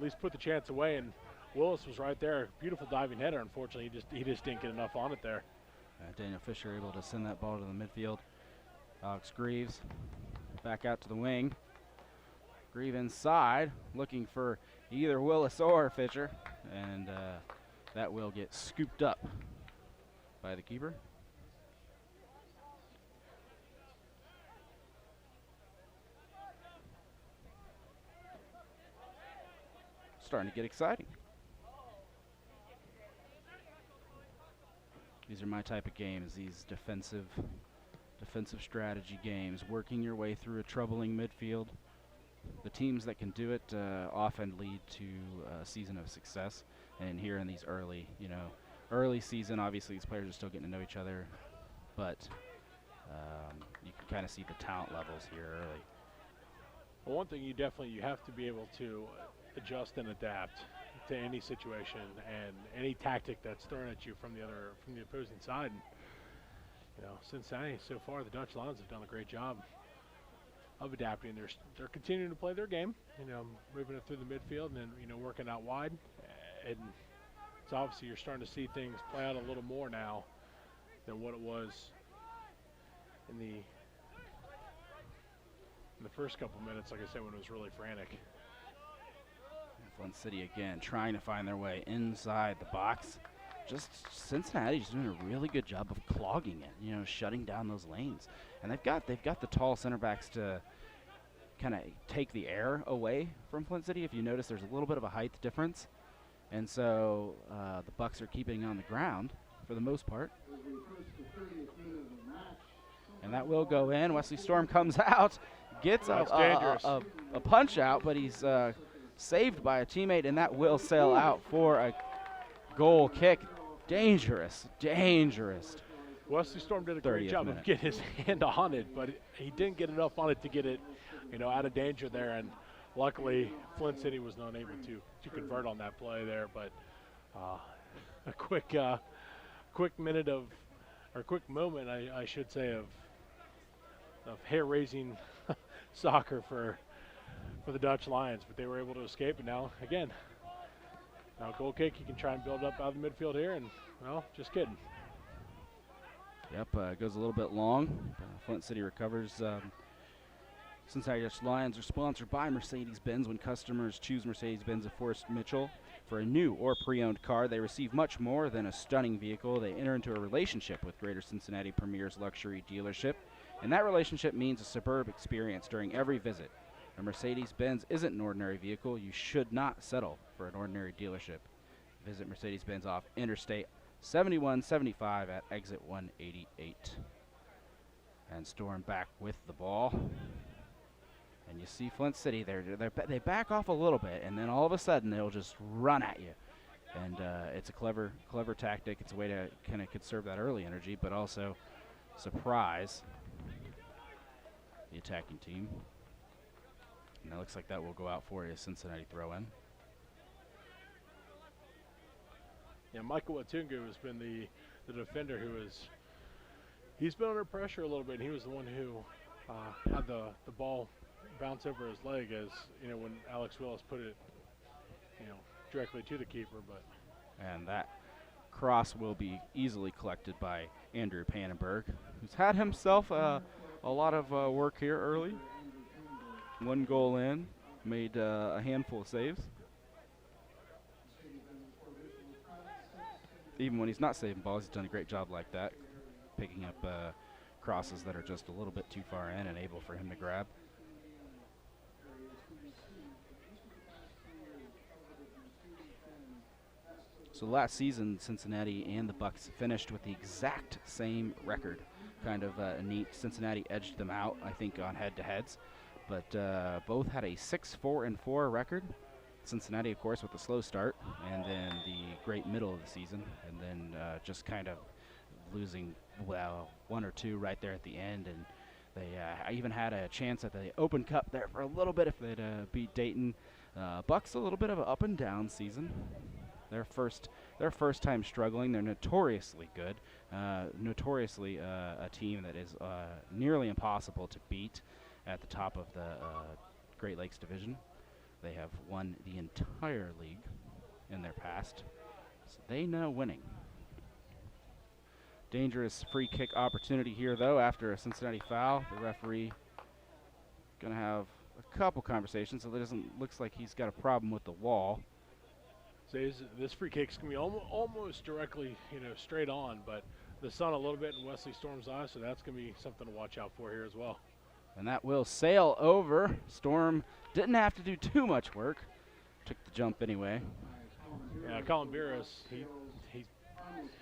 least put the chance away. And Willis was right there, beautiful diving header. Unfortunately, he just didn't get enough on it there. Daniel Fisher able to send that ball to the midfield. Alex Greaves back out to the wing. Grieve inside, looking for either Willis or Fisher, and that will get scooped up by the keeper. Starting to get exciting. These are my type of games, these defensive strategy games, working your way through a troubling midfield. The teams that can do it often lead to a season of success. And here in these early season, obviously these players are still getting to know each other, but you can kind of see the talent levels here early. Well, one thing you have to be able to adjust and adapt to any situation and any tactic that's thrown at you from the opposing side. And, Cincinnati so far, the Dutch Lions have done a great job of adapting. They're continuing to play their game, moving it through the midfield and then working out wide. And it's obviously you're starting to see things play out a little more now than what it was in the first couple minutes, like I said, when it was really frantic. Flint City again trying to find their way inside the box. Just Cincinnati's doing a really good job of clogging it, shutting down those lanes. And they've got the tall center backs to kind of take the air away from Flint City. If you notice, there's a little bit of a height difference. And so the Bucks are keeping on the ground for the most part. And that will go in. Wesley Storm comes out, gets a punch out, but he's saved by a teammate, and that will sail out for a goal kick. Dangerous. Wesley Storm did a great job of getting his hand on it, but he didn't get enough on it to get it, out of danger there. And luckily, Flint City was not able to convert on that play there. But a quick moment, I should say, of hair-raising soccer for the Dutch Lions, but they were able to escape. And now goal kick, you can try and build up out of the midfield here, and just kidding. Yep, goes a little bit long. Flint City recovers. Cincinnati Dutch Lions are sponsored by Mercedes-Benz. When customers choose Mercedes-Benz of Forrest Mitchell for a new or pre-owned car, they receive much more than a stunning vehicle. They enter into a relationship with Greater Cincinnati Premier's luxury dealership, and that relationship means a superb experience during every visit. A Mercedes-Benz isn't an ordinary vehicle. You should not settle for an ordinary dealership. Visit Mercedes-Benz off Interstate 7175 at exit 188. And Storm back with the ball. And you see Flint City, they back off a little bit, and then all of a sudden they'll just run at you. And it's a clever tactic. It's a way to kind of conserve that early energy, but also surprise the attacking team. And it looks like that will go out for a Cincinnati throw-in. Yeah, Michael Watungu has been the defender who has, He's been under pressure a little bit. He was the one who had the ball bounce over his leg, as you know, when Alex Willis put it, directly to the keeper. But And that cross will be easily collected by Andrew Pannenberg, who's had himself a lot of work here early. 1 goal in, made a handful of saves. Even when he's not saving balls, he's done a great job like that, picking up crosses that are just a little bit too far in and able for him to grab. So last season, Cincinnati and the Bucks finished with the exact same record. Kind of neat. Cincinnati edged them out, I think, on head-to-heads. But both had a 6-4-4 record. Cincinnati, of course, with a slow start, and then the great middle of the season, and then just kind of losing, 1 or 2 right there at the end. And they even had a chance at the Open Cup there for a little bit if they'd beat Dayton. Bucks a little bit of an up-and-down season. Their first time struggling. They're notoriously good, notoriously a team that is nearly impossible to beat at the top of the Great Lakes Division. They have won the entire league in their past, so they know winning. Dangerous free kick opportunity here, though, after a Cincinnati foul. The referee going to have a couple conversations, so it looks like he's got a problem with the wall. so this free kick's going to be almost directly, straight on, but the sun a little bit in Wesley Storm's eyes, so that's going to be something to watch out for here as well. And that will sail over. Storm didn't have to do too much work. Took the jump anyway. Yeah, Colin Beerus,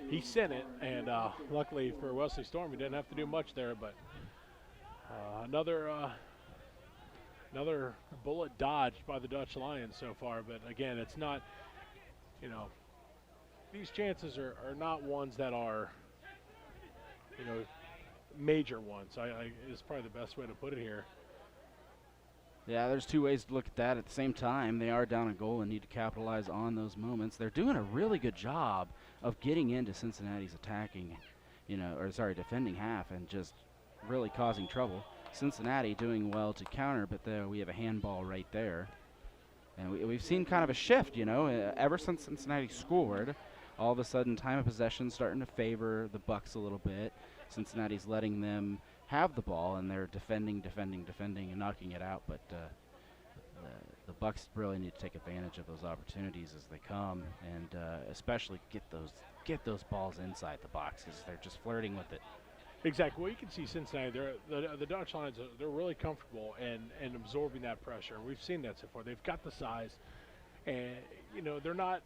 he sent it, and luckily for Wesley Storm, he didn't have to do much there. But another bullet dodged by the Dutch Lions so far. But again, it's not, these chances are not ones that are, major ones. Is probably the best way to put it here. Yeah, there's 2 ways to look at that. At the same time, they are down a goal and need to capitalize on those moments. They're doing a really good job of getting into Cincinnati's defending half and just really causing trouble. Cincinnati doing well to counter, but there we have a handball right there. And we've seen kind of a shift, ever since Cincinnati scored. All of a sudden, time of possession starting to favor the Bucks a little bit. Cincinnati's letting them have the ball, and they're defending, and knocking it out. But the Bucks really need to take advantage of those opportunities as they come, and especially get those balls inside the box, because they're just flirting with it. Exactly. Well, you can see Cincinnati. The Dutch Lions. They're really comfortable and absorbing that pressure. We've seen that so far. They've got the size, and they're not.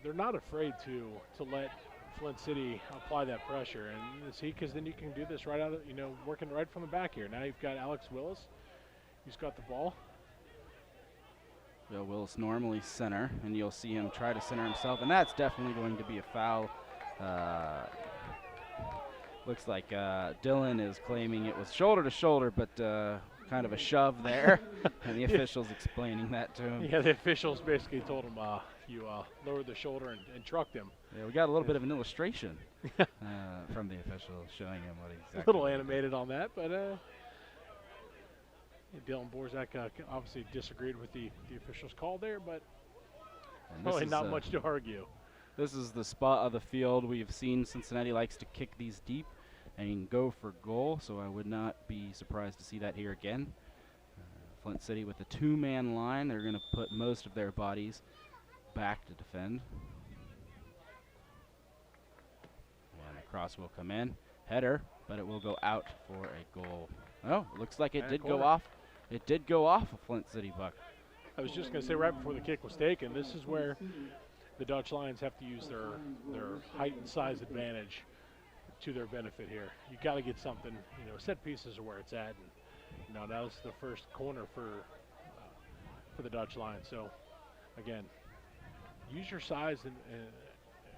They're not afraid to let Flint City apply that pressure, and see, because then you can do this right out of, working right from the back here. Now you've got Alex Willis, who's got the ball. Bill Willis normally center, and you'll see him try to center himself, and that's definitely going to be a foul. Looks like Dylan is claiming it was shoulder to shoulder, but kind of a shove there, and the officials explaining that to him. Yeah, the officials basically told him, you lowered the shoulder and trucked him. Yeah, we got a little bit of an illustration from the official showing him what exactly. A little animated on that, but Dylan Borzak obviously disagreed with the official's call there, but probably not much to argue. This is the spot of the field we've seen Cincinnati likes to kick these deep and go for goal, so I would not be surprised to see that here again. Flint City with the 2-man line. They're going to put most of their bodies back to defend. And the cross will come in. Header, but it will go out for a goal. Oh, it looks like it did go off. It did go off a Flint City buck. I was just going to say, right before the kick was taken, this is where the Dutch Lions have to use their height and size advantage to their benefit here. You got to get something, set pieces are where it's at. And, that was the first corner for the Dutch Lions. So, again, use your size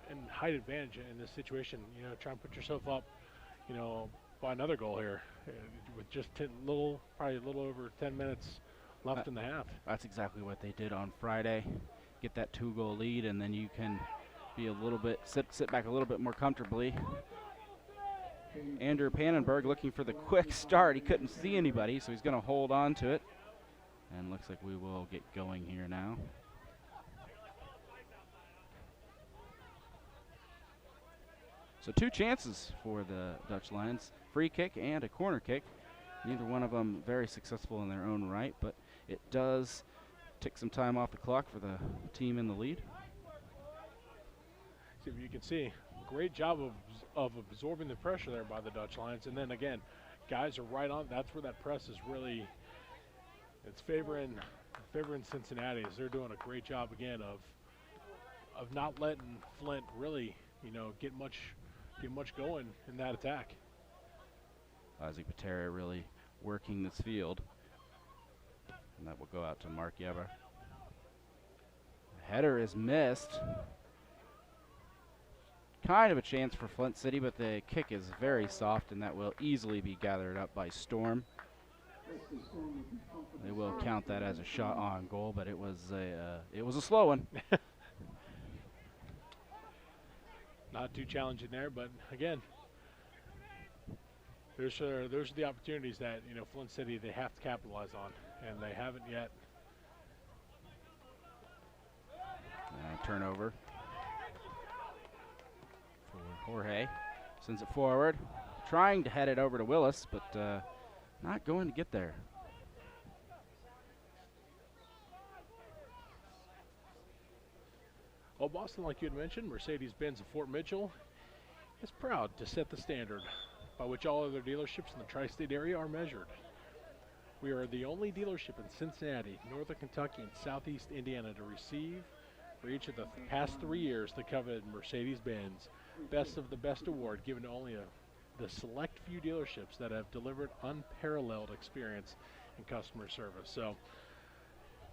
and height advantage in this situation. Try and put yourself up, by another goal here with just probably a little over 10 minutes left in the half. That's exactly what they did on Friday. Get that 2-goal lead, and then you can be a little bit sit back a little bit more comfortably. Andrew Pannenberg looking for the quick start. He couldn't see anybody, so he's going to hold on to it. And looks like we will get going here now. So 2 chances for the Dutch Lions, free kick and a corner kick. Neither one of them very successful in their own right, but it does take some time off the clock for the team in the lead. So you can see, great job of absorbing the pressure there by the Dutch Lions. And then again, guys are right on. That's where that press is really, it's favoring Cincinnati, as they're doing a great job again of not letting Flint really, get much going in that attack. Ozzy Patera really working this field. And that will go out to Mark Yeber. Header is missed. Kind of a chance for Flint City, but the kick is very soft, and that will easily be gathered up by Storm. They will count that as a shot on goal, but it was a slow one. Not too challenging there, but again, those are the opportunities that Flint City, they have to capitalize on, and they haven't yet. Turnover for Jorge. Sends it forward, trying to head it over to Willis, but not going to get there. Well, Boston, like you had mentioned, Mercedes-Benz of Fort Mitchell is proud to set the standard by which all other dealerships in the tri-state area are measured. We are the only dealership in Cincinnati, Northern Kentucky, and Southeast Indiana to receive, for each of the past 3 years, the coveted Mercedes-Benz Best of the Best award, given to only the select few dealerships that have delivered unparalleled experience and customer service. So,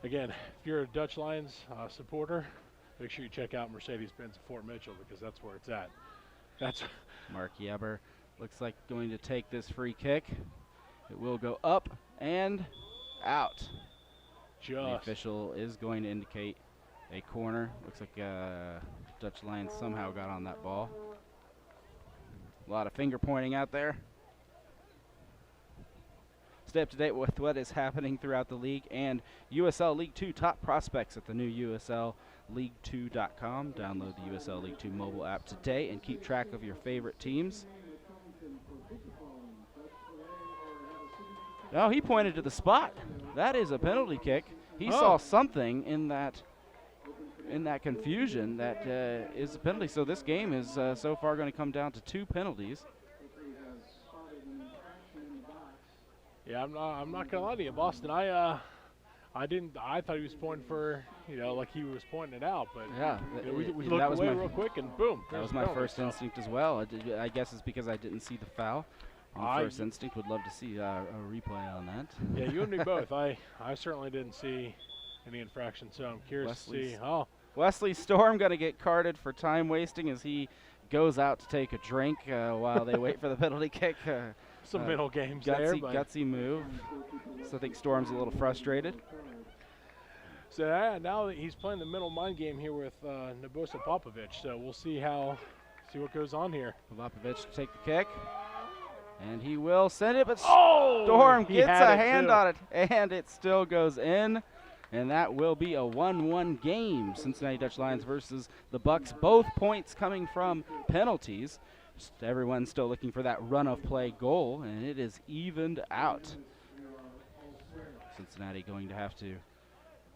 again, if you're a Dutch Lions supporter, make sure you check out Mercedes-Benz of Fort Mitchell, because that's where it's at. That's Mark Yeber looks like going to take this free kick. It will go up and out. The official is going to indicate a corner. Looks like Dutch Lions somehow got on that ball. A lot of finger pointing out there. Stay up to date with what is happening throughout the league and USL League 2 top prospects at the new USLLeague2.com. Download the USL League 2 mobile app today and keep track of your favorite teams. Oh, he pointed to the spot. That is a penalty kick. He saw something in that confusion that is a penalty. So this game is so far going to come down to 2 penalties. Yeah, I'm not gonna lie to you, Boston. I thought he was pointing for, like he was pointing it out, but yeah, we looked away real quick and boom. That was my first instinct as well. I guess it's because I didn't see the foul. First instinct, would love to see a replay on that. Yeah, you and me both. I certainly didn't see any infraction, so I'm curious to see. Wesley Storm going to get carded for time wasting as he goes out to take a drink while they wait for the penalty kick. Some middle games gutsy move. So I think Storm's a little frustrated. So now that he's playing the middle mind game here with Nabosa Popovic, so we'll see what goes on here. Popovic to take the kick, and he will send it, but Storm gets a hand on it, and it still goes in. And that will be a 1-1 game. Cincinnati Dutch Lions versus the Bucks. Both points coming from penalties. Everyone's still looking for that run of play goal, and it is evened out. Cincinnati going to have to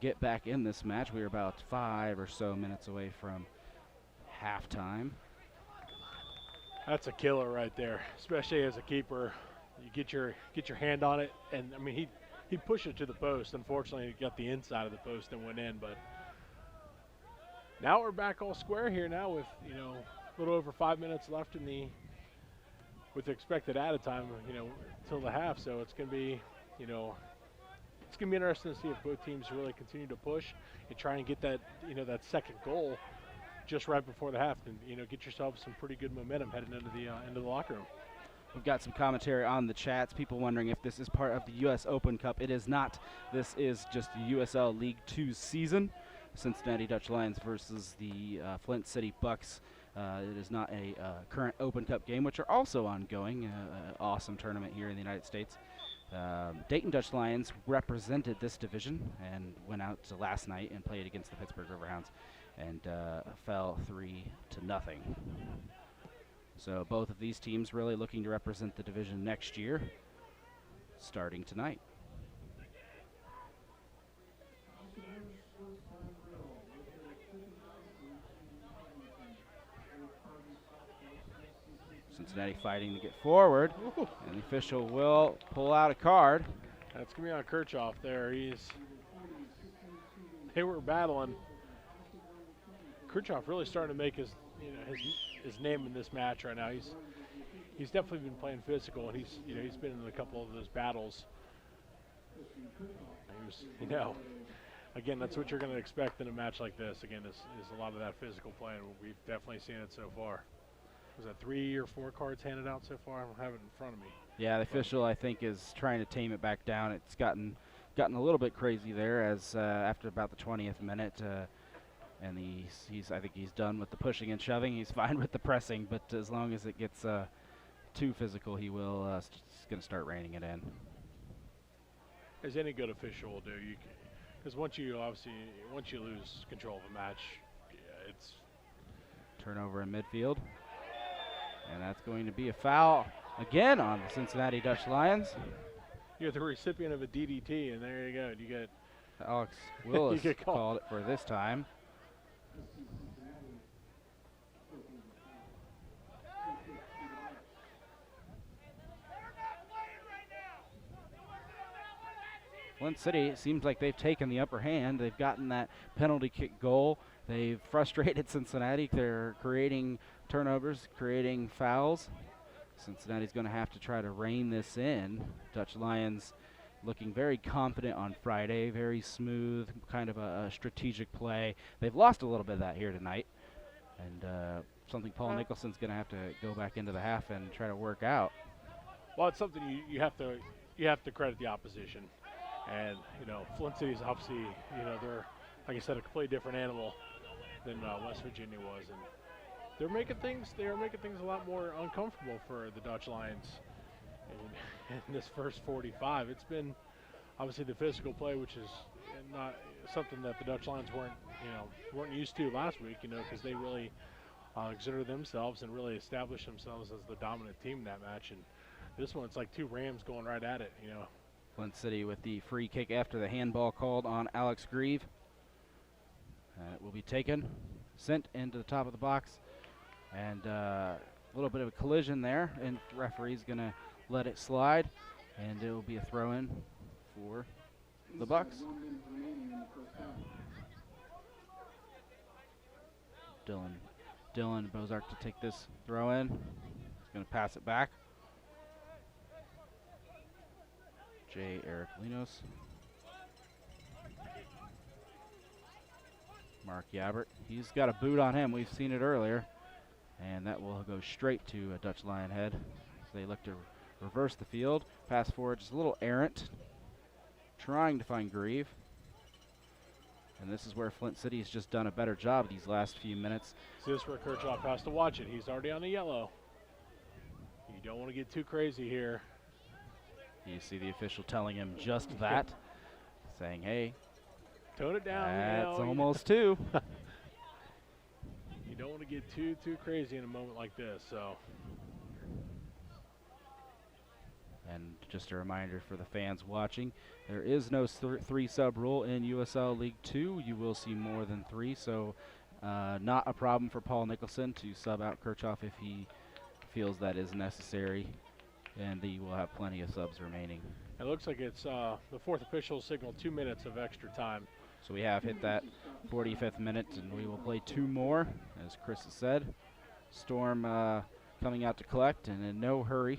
get back in this match. We are about 5 or so minutes away from halftime. That's a killer right there, especially as a keeper. You get your hand on it, and I mean he pushed it to the post. Unfortunately, he got the inside of the post and went in. But now we're back all square here now with a little over 5 minutes left with the expected added time, till the half. So it's gonna be it's gonna be interesting to see if both teams really continue to push and try and get that that second goal just right before the half, and get yourself some pretty good momentum heading into the locker room. We've got some commentary on the chats. People wondering if this is part of the U.S. Open Cup. It is not. This is just the USL League 2 season. Cincinnati Dutch Lions versus the Flint City Bucks It is not a current Open Cup game, which are also ongoing. Awesome tournament here in the United States. Dayton Dutch Lions represented this division and went out to last night and played against the Pittsburgh Riverhounds and fell 3-0. So both of these teams really looking to represent the division next year, starting tonight. Cincinnati fighting to get forward, and the official will pull out a card. That's going to be on Kirchhoff there. They were battling. Kirchhoff really starting to make his name in this match right now. He's definitely been playing physical, and he's been in a couple of those battles. He was, again, that's what you're going to expect in a match like this. Again, is a lot of that physical play, and we've definitely seen it so far. Was that 3 or 4 cards handed out so far? I don't have it in front of me. Yeah, the official, I think, is trying to tame it back down. It's gotten a little bit crazy there as after about the 20th minute, and I think he's done with the pushing and shoving. He's fine with the pressing, but as long as it gets too physical, he will he's going to start reining it in. As any good official will do, because once you lose control of a match, it's turnover in midfield. And that's going to be a foul again on the Cincinnati Dutch Lions. You're the recipient of a DDT, and there you go. You get Alex Willis get called it for this time. Flint City, it seems like they've taken the upper hand. They've gotten that penalty kick goal. They've frustrated Cincinnati. They're creating turnovers, creating fouls. Cincinnati's going to have to try to rein this in. Dutch Lions looking very confident on Friday, very smooth, kind of a strategic play. They've lost a little bit of that here tonight, and something Paul Nicholson's going to have to go back into the half and try to work out. Well, it's something you have to credit the opposition, and Flint City's obviously they're, like I said, a completely different animal than West Virginia was, and they are making things a lot more uncomfortable for the Dutch Lions in this first 45. It's been obviously the physical play, which is not something that the Dutch Lions weren't used to last week, because they really exerted themselves and really established themselves as the dominant team in that match. And this one, it's like two Rams going right at it, Flint City with the free kick after the handball called on Alex Grieve. It will be taken, sent into the top of the box, and a little bit of a collision there, and the referee's going to let it slide, and it will be a throw-in for the Bucks. Dylan Bozark to take this throw-in. He's going to pass it back. J. Eric Linos. Mark Yabbert. He's got a boot on him. We've seen it earlier. And that will go straight to a Dutch Lion head. So they look to reverse the field. Pass forward, just a little errant. Trying to find Grieve. And this is where Flint City has just done a better job these last few minutes. So this is where Kirchhoff has to watch it. He's already on the yellow. You don't want to get too crazy here. You see the official telling him just that, saying, hey, tone it down. That's almost two. You don't want to get too crazy in a moment like this. So. And just a reminder for the fans watching, there is no three-sub rule in USL League 2. You will see more than three, so not a problem for Paul Nicholson to sub out Kirchhoff if he feels that is necessary. And he will have plenty of subs remaining. It looks like it's the fourth official signaled 2 minutes of extra time. So we have hit that 45th minute, and we will play two more, as Chris has said. Storm coming out to collect, and in no hurry.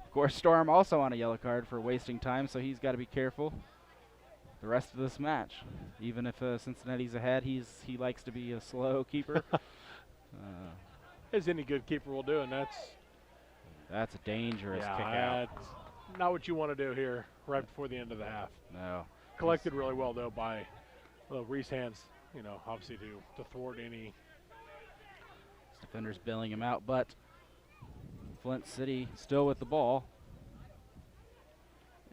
Of course, Storm also on a yellow card for wasting time, so he's got to be careful the rest of this match. Even if Cincinnati's ahead, he likes to be a slow keeper. As any good keeper will do, and that's a dangerous kick out. That's not what you want to do here right before the end of the half. No. collected really well though by Reese Hands. You know, obviously to thwart any. Defenders bailing him out, but Flint City still with the ball.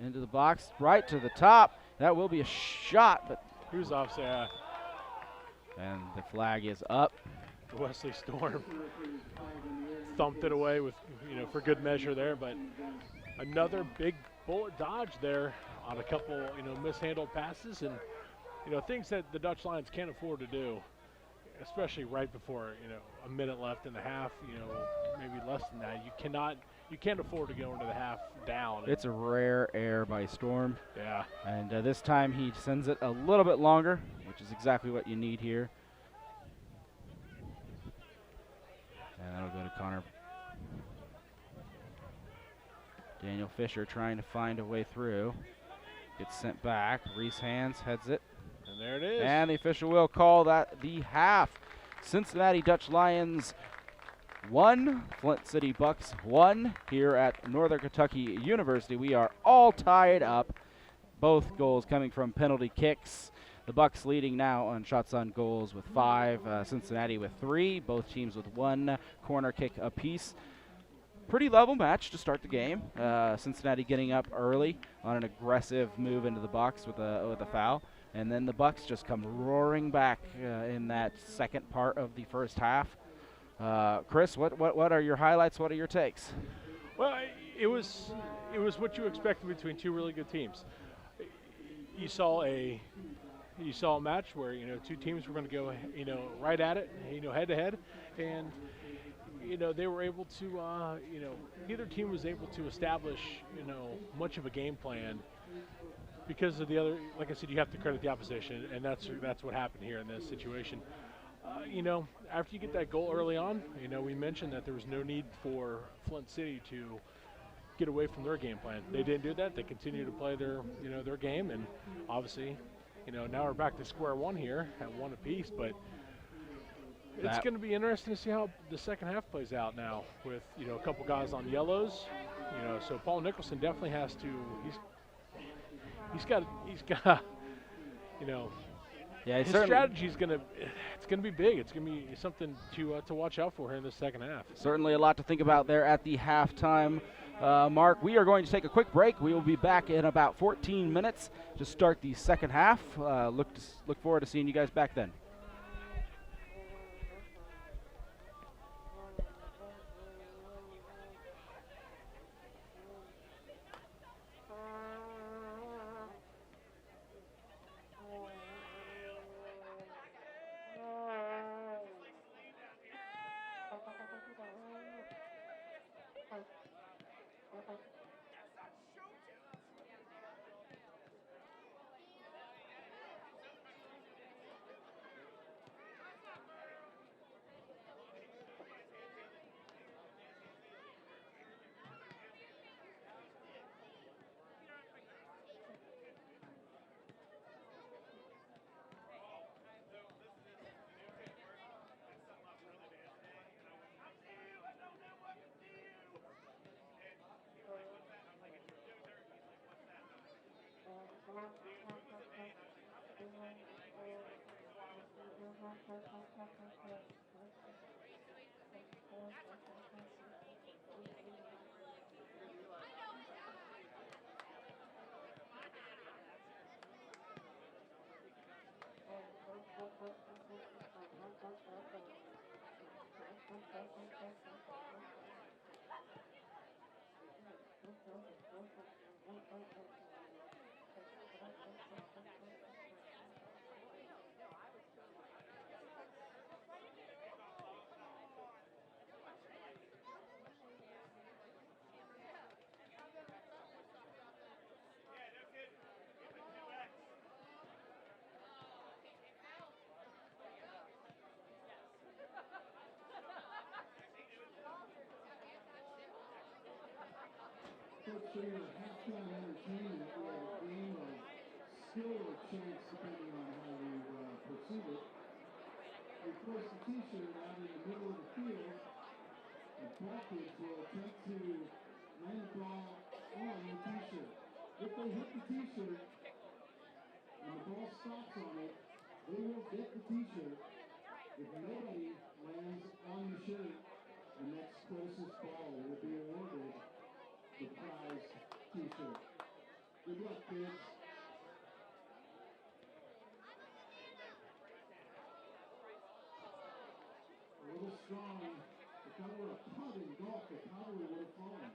Into the box, right to the top. That will be a shot, but He was obviously and the flag is up. Wesley Storm thumped it away with, you know, for good measure there, but another big bullet dodge there on a couple, you know, mishandled passes, and, you know, things that the Dutch Lions can't afford to do, especially right before, you know, a minute left in the half, you know, maybe less than that. You can't afford to go into the half down. It's a rare error by Storm. Yeah. And this time he sends it a little bit longer, which is exactly what you need here. And that'll go to Connor. Daniel Fisher trying to find a way through. Gets sent back. Reese Hands heads it. And there it is. And the official will call that the half. Cincinnati Dutch Lions 1, Flint City Bucks 1 here at Northern Kentucky University. We are all tied up. Both goals coming from penalty kicks. The Bucks leading now on shots on goals with 5, Cincinnati with 3, both teams with 1 corner kick apiece. Pretty level match to start the game. Cincinnati getting up early on an aggressive move into the box with a foul, and then the Bucks just come roaring back in that second part of the first half. Chris, what are your highlights? What are your takes? Well, it was what you expected between two really good teams. You saw a match where, you know, two teams were going to go, you know, right at it, you know, head to head, and, you know, they were able to, you know, neither team was able to establish, you know, much of a game plan because of the other. Like I said, you have to credit the opposition, and that's what happened here in this situation. You know, after you get that goal early on, you know, we mentioned that there was no need for Flint City to get away from their game plan. They didn't do that. They continued to play their, you know, their game, and obviously, you know, now we're back to square one here at 1 apiece, but it's going to be interesting to see how the second half plays out now with, you know, a couple guys on yellows, you know, so Paul Nicholson definitely has to, he's got, you know, yeah, his strategy's it's gonna be big. It's gonna be something to watch out for here in the second half. Certainly a lot to think about there at the halftime mark. We are going to take a quick break. We will be back in about 14 minutes to start the second half. Look forward to seeing you guys back then. Sitting at halftime entertainment, we had a game of skill or chance, depending on how you perceive it. They force the T-shirt out in the middle of the field, and ball kids will attempt to land the ball on the T-shirt. If they hit the T-shirt, and the ball stops on it, they will get the t-shirt. If nobody lands on the shirt, the next closest ball will be awarded the prized t-shirt. Good luck, kids. A little strong. If that were a putt in golf, it probably would have fallen.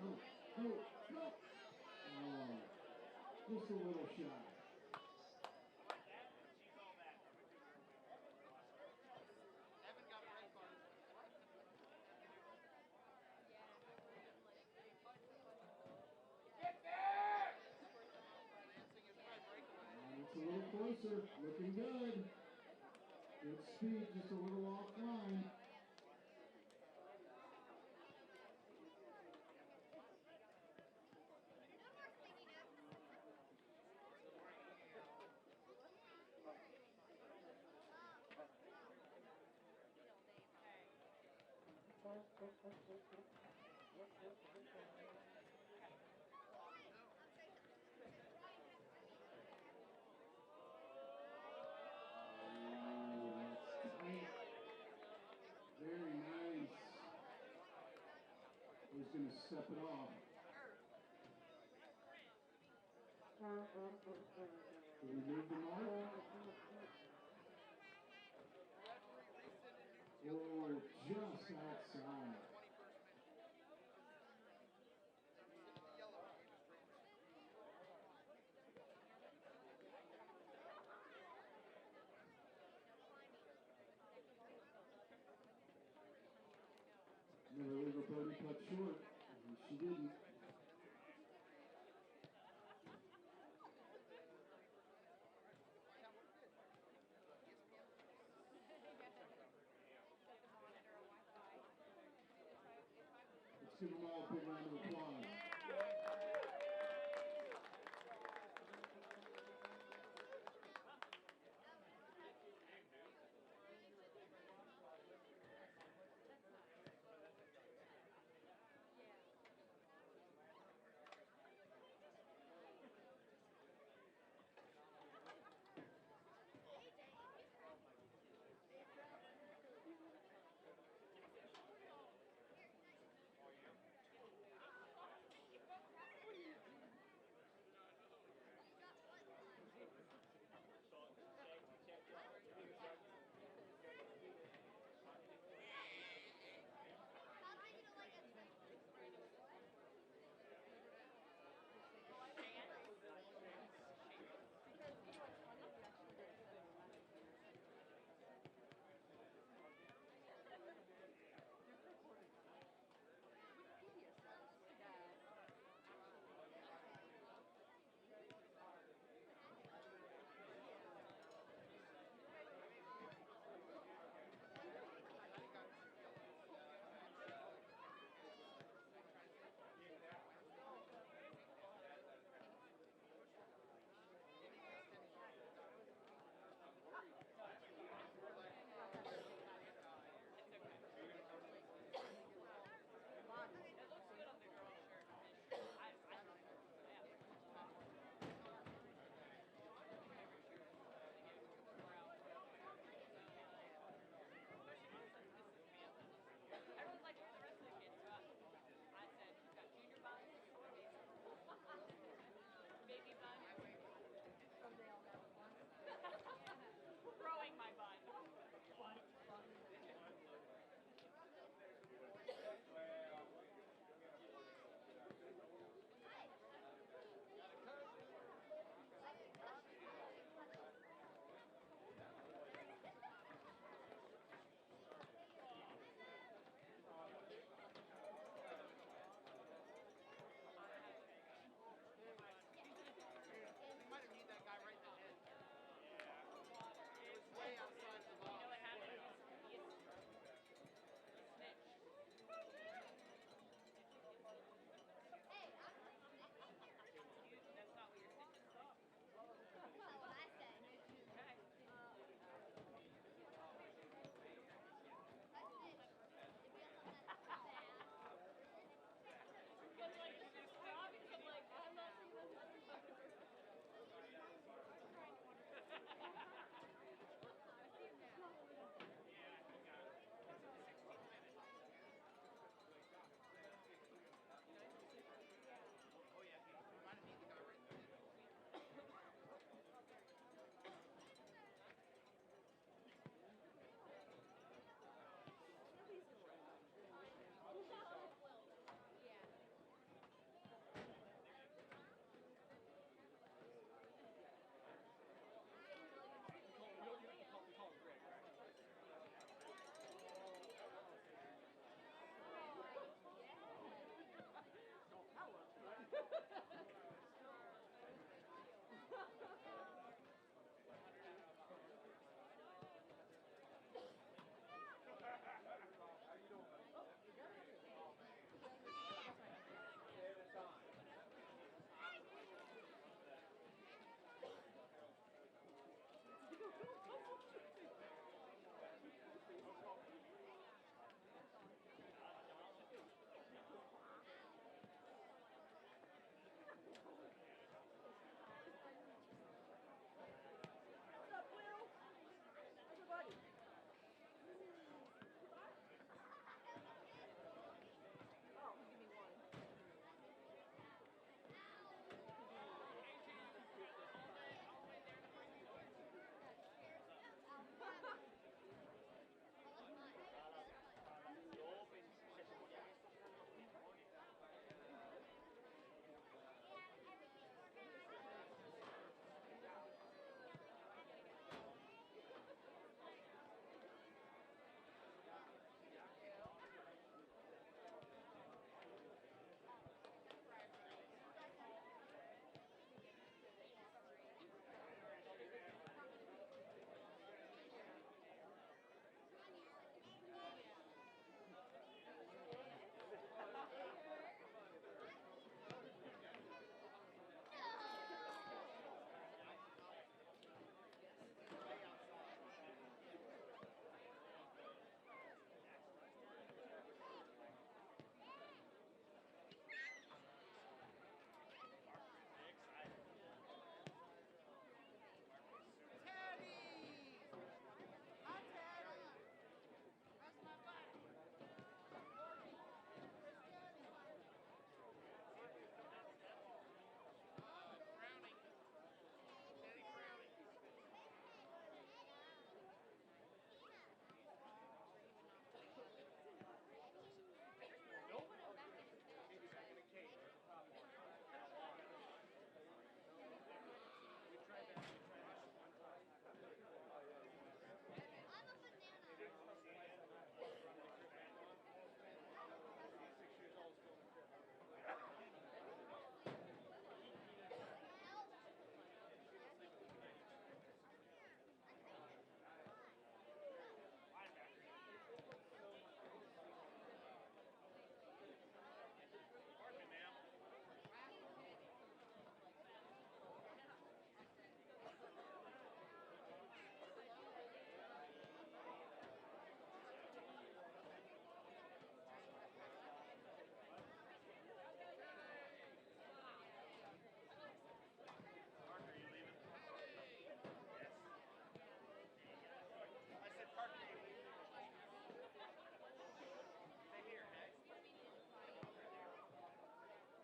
Go, go, go! Oh, just a little shy. It's a little closer, looking good. Good speed, just a little offline. Very nice. He's going to step it off. Did he move the mark? Oh, just outside. Never leave a birdie putt short, and she didn't. Let's give them all a big round of applause.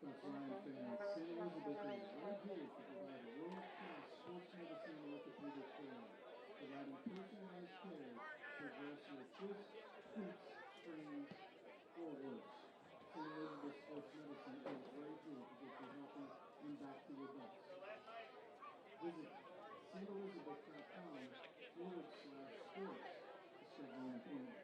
Dutch Lion fans, St. Elizabeth is right here to provide world-class sports medicine and orthopedic care, providing personalized care to address your twists, tweaks, sprains, or worse. St. Elizabeth Sports Medicine is right here to get you healthy and back to your best. Visit stelizabeth.com/sports to schedule an appointment.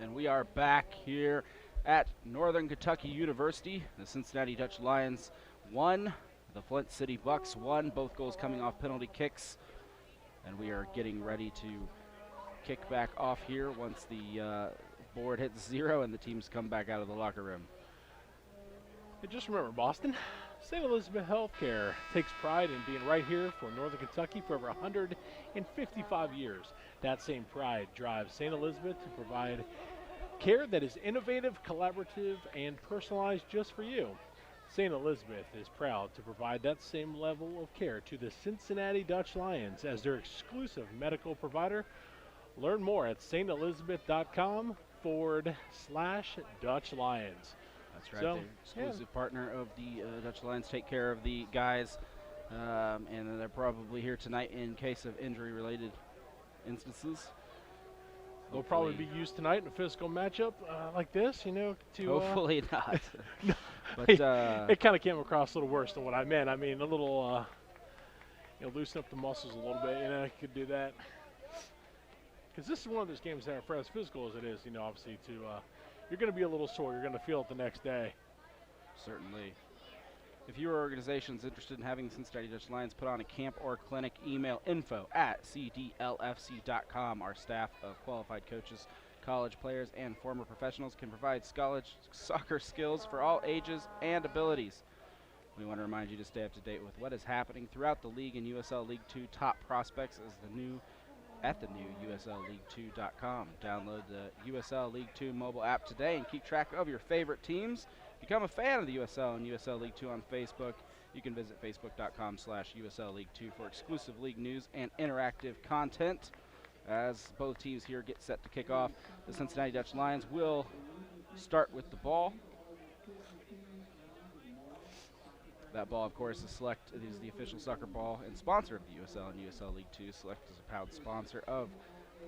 And we are back here at Northern Kentucky University. The Cincinnati Dutch Lions won. The Flint City Bucks won. Both goals coming off penalty kicks. And we are getting ready to kick back off here once the board hits 0 and the teams come back out of the locker room. And just remember, Boston, St. Elizabeth Healthcare takes pride in being right here for Northern Kentucky for over 155 years. That same pride drives St. Elizabeth to provide care that is innovative, collaborative, and personalized just for you. St. Elizabeth is proud to provide that same level of care to the Cincinnati Dutch Lions as their exclusive medical provider. Learn more at stalizabeth.com/Dutch Lions. That's right. So, They're exclusive partner of the Dutch Lions. Take care of the guys, and they're probably here tonight in case of injury-related instances. They'll probably be used tonight in a physical matchup like this, you know. To hopefully not. No, But it kind of came across a little worse than what I meant. I mean, a little, loosen up the muscles a little bit. You know, could do that. Because this is one of those games that are for as physical as it is. You know, obviously, you're going to be a little sore. You're going to feel it the next day. Certainly. If your organization is interested in having the Cincinnati Dutch Lions put on a camp or clinic, email info@cdlfc.com. Our staff of qualified coaches, college players, and former professionals can provide college soccer skills for all ages and abilities. We want to remind you to stay up to date with what is happening throughout the league and USL League 2 top prospects at the new USLLeague2.com. Download the USL League 2 mobile app today and keep track of your favorite teams. Become a fan of the USL and USL League 2 on Facebook. You can visit facebook.com/USL League 2 for exclusive league news and interactive content. As both teams here get set to kick off, the Cincinnati Dutch Lions will start with the ball. That ball, of course, is the official soccer ball and sponsor of the USL and USL League 2. Select is a proud sponsor of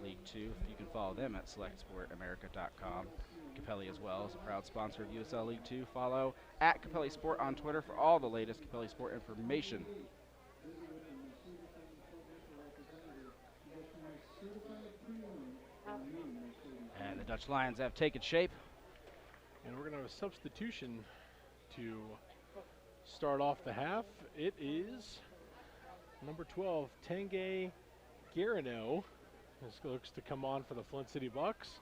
League 2. You can follow them at selectsportamerica.com. Capelli as well is a proud sponsor of USL League 2. Follow at Capelli Sport on Twitter for all the latest Capelli Sport information. And the Dutch Lions have taken shape. And we're going to have a substitution to start off the half. It is number 12, Tanguy Garino. This looks to come on for the Flint City Bucks.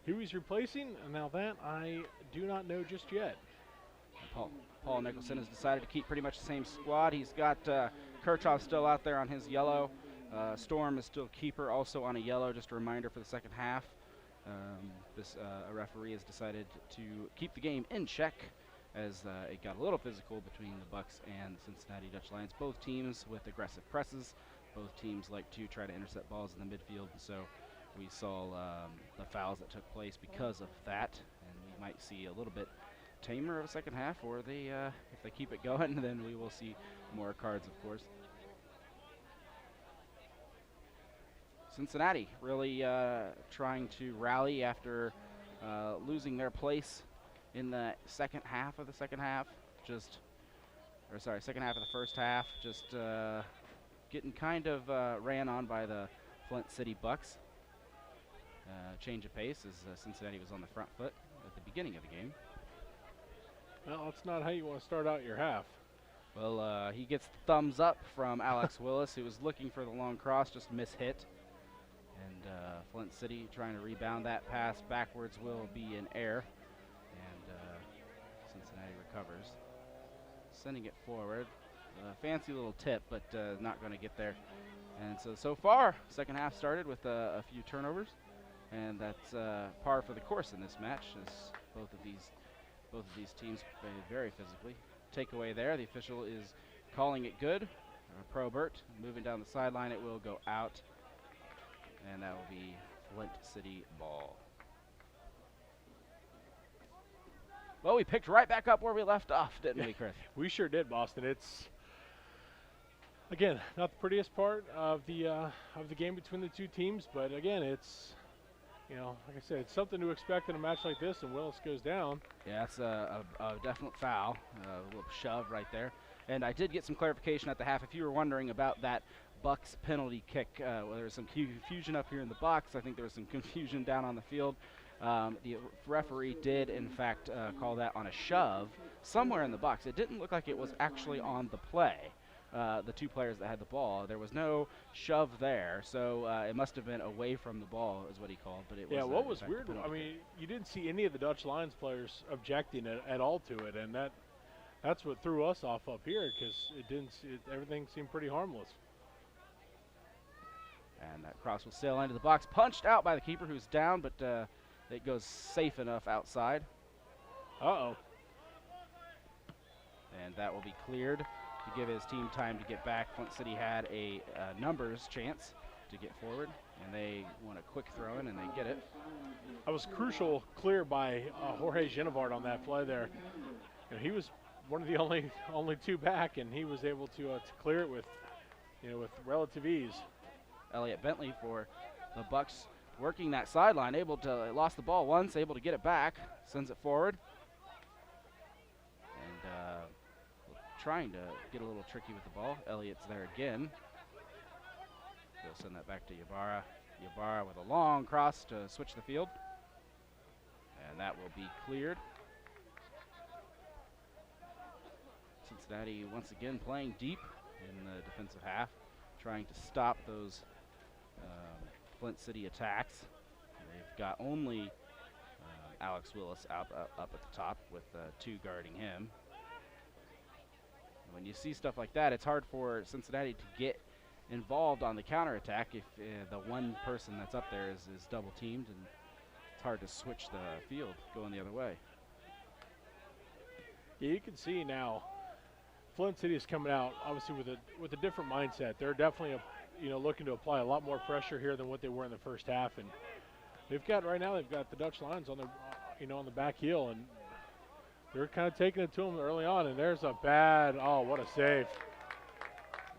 Who he's replacing, now that I do not know just yet. Paul Nicholson has decided to keep pretty much the same squad. He's got Kirchhoff still out there on his yellow. Storm is still keeper, also on a yellow. Just a reminder for the second half. A referee has decided to keep the game in check as it got a little physical between the Bucks and the Cincinnati Dutch Lions. Both teams with aggressive presses. Both teams like to try to intercept balls in the midfield, so we saw the fouls that took place because of that, and we might see a little bit tamer of a second half, or they, if they keep it going, then we will see more cards, of course. Cincinnati really trying to rally after losing their place in the second half of the second half. Second half of the first half. Just getting kind of ran on by the Flint City Bucks. Change of pace as Cincinnati was on the front foot at the beginning of the game. Well, that's not how you want to start out your half. Well, he gets the thumbs up from Alex Willis, who was looking for the long cross, just mishit. And Flint City trying to rebound that pass backwards will be in air. And Cincinnati recovers. Sending it forward. Fancy little tip, but not going to get there. And so far, second half started with a few turnovers. And that's par for the course in this match, as both of these teams play very physically. Takeaway there, the official is calling it good. Probert moving down the sideline, it will go out. And that will be Flint City ball. Well, we picked right back up where we left off, didn't we, Chris? We sure did, Boston. It's, again, not the prettiest part of the game between the two teams, but again, it's, you know, like I said, it's something to expect in a match like this, and Willis goes down. Yeah, it's a definite foul, a little shove right there. And I did get some clarification at the half. If you were wondering about that Bucks penalty kick, well, there was some confusion up here in the box. I think there was some confusion down on the field. The referee did, in fact, call that on a shove somewhere in the box. It didn't look like it was actually on the play. The two players that had the ball, there was no shove there, so it must have been away from the ball, is what he called. But it was, what was in fact, weird, a penalty I mean, kick. you didn't see any of the Dutch Lions players objecting at all to it, and that's what threw us off up here, because everything seemed pretty harmless. And that cross will sail into the box, punched out by the keeper, who's down, but it goes safe enough outside. Uh-oh. And that will be cleared to give his team time to get back. Flint City had a numbers chance to get forward, and they want a quick throw in, and they get it. That was crucial clear by Jorge Genevard on that play there. You know, he was one of the only two back, and he was able to clear it with relative ease. Elliott Bentley for the Bucks working that sideline, lost the ball once, able to get it back, sends it forward. And trying to get a little tricky with the ball. Elliott's there again. He'll send that back to Ybarra. Ybarra with a long cross to switch the field. And that will be cleared. Cincinnati once again playing deep in the defensive half, trying to stop those Flint City attacks. They've got only Alex Willis up at the top with two guarding him. When you see stuff like that, it's hard for Cincinnati to get involved on the counterattack if the one person that's up there is double teamed, and it's hard to switch the field going the other way. Yeah, you can see now Flint City is coming out obviously with a different mindset. They're definitely looking to apply a lot more pressure here than what they were in the first half, and they've got the Dutch Lions on the on the back heel, and they're kind of taking it to them early on. And there's a what a save!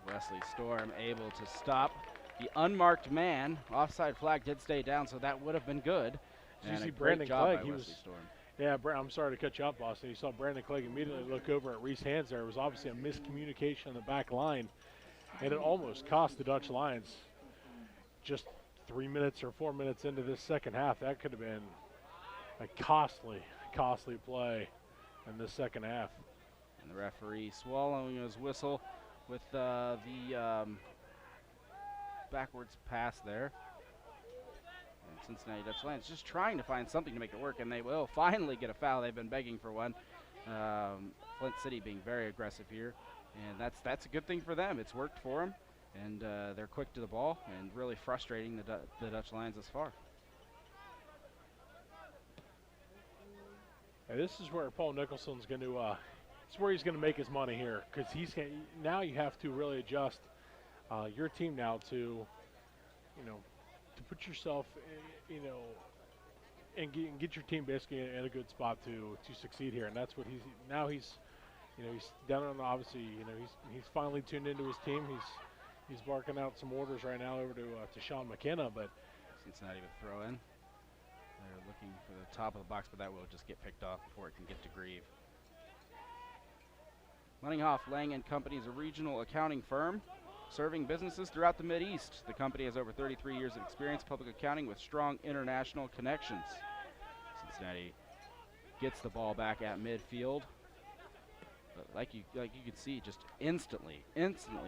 Wesley Storm able to stop the unmarked man. Offside flag did stay down, so that would have been good. Did you and see a great Brandon job Clegg? by He Wesley was. Storm. Yeah, I'm sorry to cut you off, Boston. You saw Brandon Clegg immediately look over at Reese Hands there. It was obviously a miscommunication on the back line, and it almost cost the Dutch Lions just 3 minutes or 4 minutes into this second half. That could have been a costly play in the second half. And the referee swallowing his whistle with the backwards pass there. And Cincinnati Dutch Lions just trying to find something to make it work, and they will finally get a foul. They've been begging for one. Flint City being very aggressive here, and that's a good thing for them. It's worked for them, and they're quick to the ball and really frustrating the Dutch Lions thus far. this is where Paul Nicholson's going to. It's where he's going to make his money here, because now you have to really adjust your team now to, to put yourself, and get your team basically in a good spot to succeed here, and that's what he's down on. Obviously, he's finally tuned into his team. He's barking out some orders right now over to Sean McKenna, but Cincinnati with throw in. They're looking for the top of the box, but that will just get picked off before it can get to Grieve. Munninghoff Lang & Company is a regional accounting firm serving businesses throughout the Mideast. The company has over 33 years of experience in public accounting with strong international connections. Cincinnati gets the ball back at midfield. But like you can see, just instantly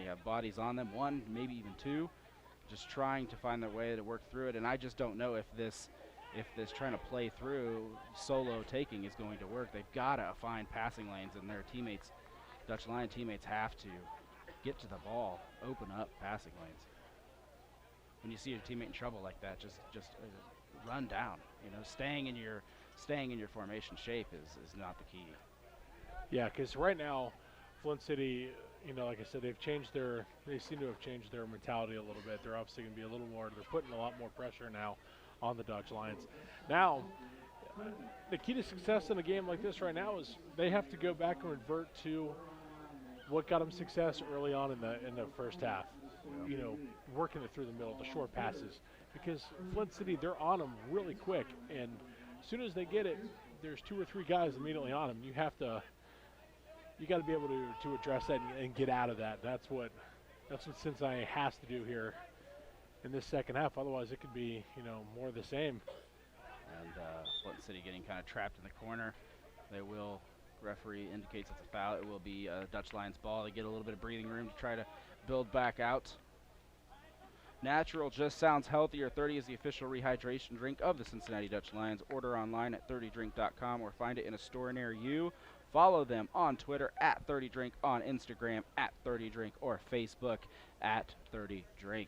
have bodies on them, one, maybe even two, just trying to find their way to work through it. And I just don't know if this trying to play through solo taking is going to work. They've got to find passing lanes, and their teammates, Dutch Lion teammates, have to get to the ball, open up passing lanes. When you see your teammate in trouble like that, just run down. Staying in your formation shape is not the key. yeah, because right now, Flint City, like I said, they seem to have changed their mentality a little bit. They're obviously going to be a little more. They're putting a lot more pressure now on the Dutch Lions. Now, the key to success in a game like this right now is they have to go back and revert to what got them success early on in the first half. Working it through the middle, the short passes, because Flint City, they're on them really quick, and as soon as they get it, there's 2 or 3 guys immediately on them. You got to be able to address that and get out of that. That's what Cincinnati has to do here in this second half. Otherwise, it could be more of the same. And Flint City getting kind of trapped in the corner. Referee indicates it's a foul. It will be Dutch Lions ball. They get a little bit of breathing room to try to build back out. Natural just sounds healthier. 30 is the official rehydration drink of the Cincinnati Dutch Lions. Order online at 30drink.com or find it in a store near you. Follow them on Twitter at 30drink, on Instagram at 30drink, or Facebook at 30drink.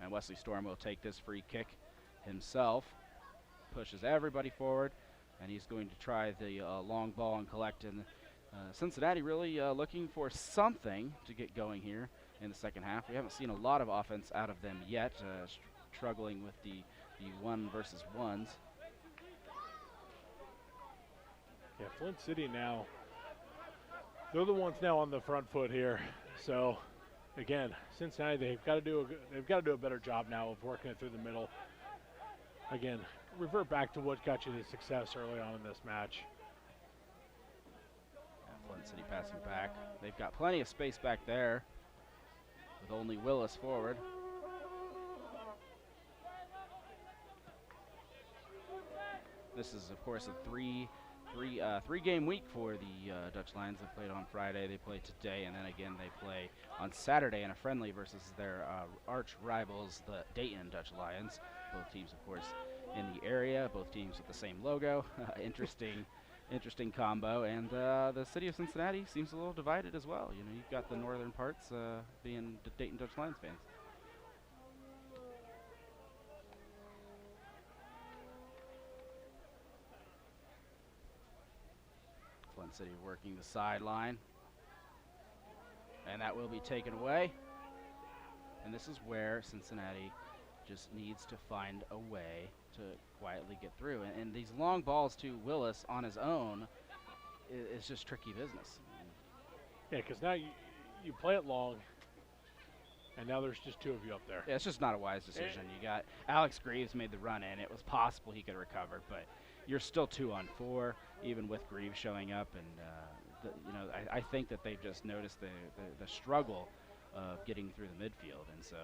And Wesley Storm will take this free kick himself. Pushes everybody forward, and he's going to try the long ball and collect. And Cincinnati really looking for something to get going here in the second half. We haven't seen a lot of offense out of them yet, struggling with the 1 versus 1s. Yeah, Flint City now, they're the ones now on the front foot here. So, again, Cincinnati, they've got to do a better job now of working it through the middle. Again, revert back to what got you the success early on in this match. Flint City passing back. They've got plenty of space back there with only Willis forward. This is, of course, a three-game week for the Dutch Lions. They played on Friday, they play today, and then again they play on Saturday in a friendly versus their arch rivals, the Dayton Dutch Lions. Both teams, of course, in the area, both teams with the same logo. Interesting combo, and the city of Cincinnati seems a little divided as well. You've got the northern parts being the Dayton Dutch Lions fans. Flint City working the sideline, and that will be taken away. And this is where Cincinnati just needs to find a way to quietly get through. And these long balls to Willis on his own is just tricky business. Yeah, because now you play it long, and now there's just 2 of you up there. Yeah, it's just not a wise decision. You got Alex Greaves made the run in. It was possible he could recover, but you're still 2 on 4, even with Greaves showing up. And I think that they've just noticed the struggle of getting through the midfield, and so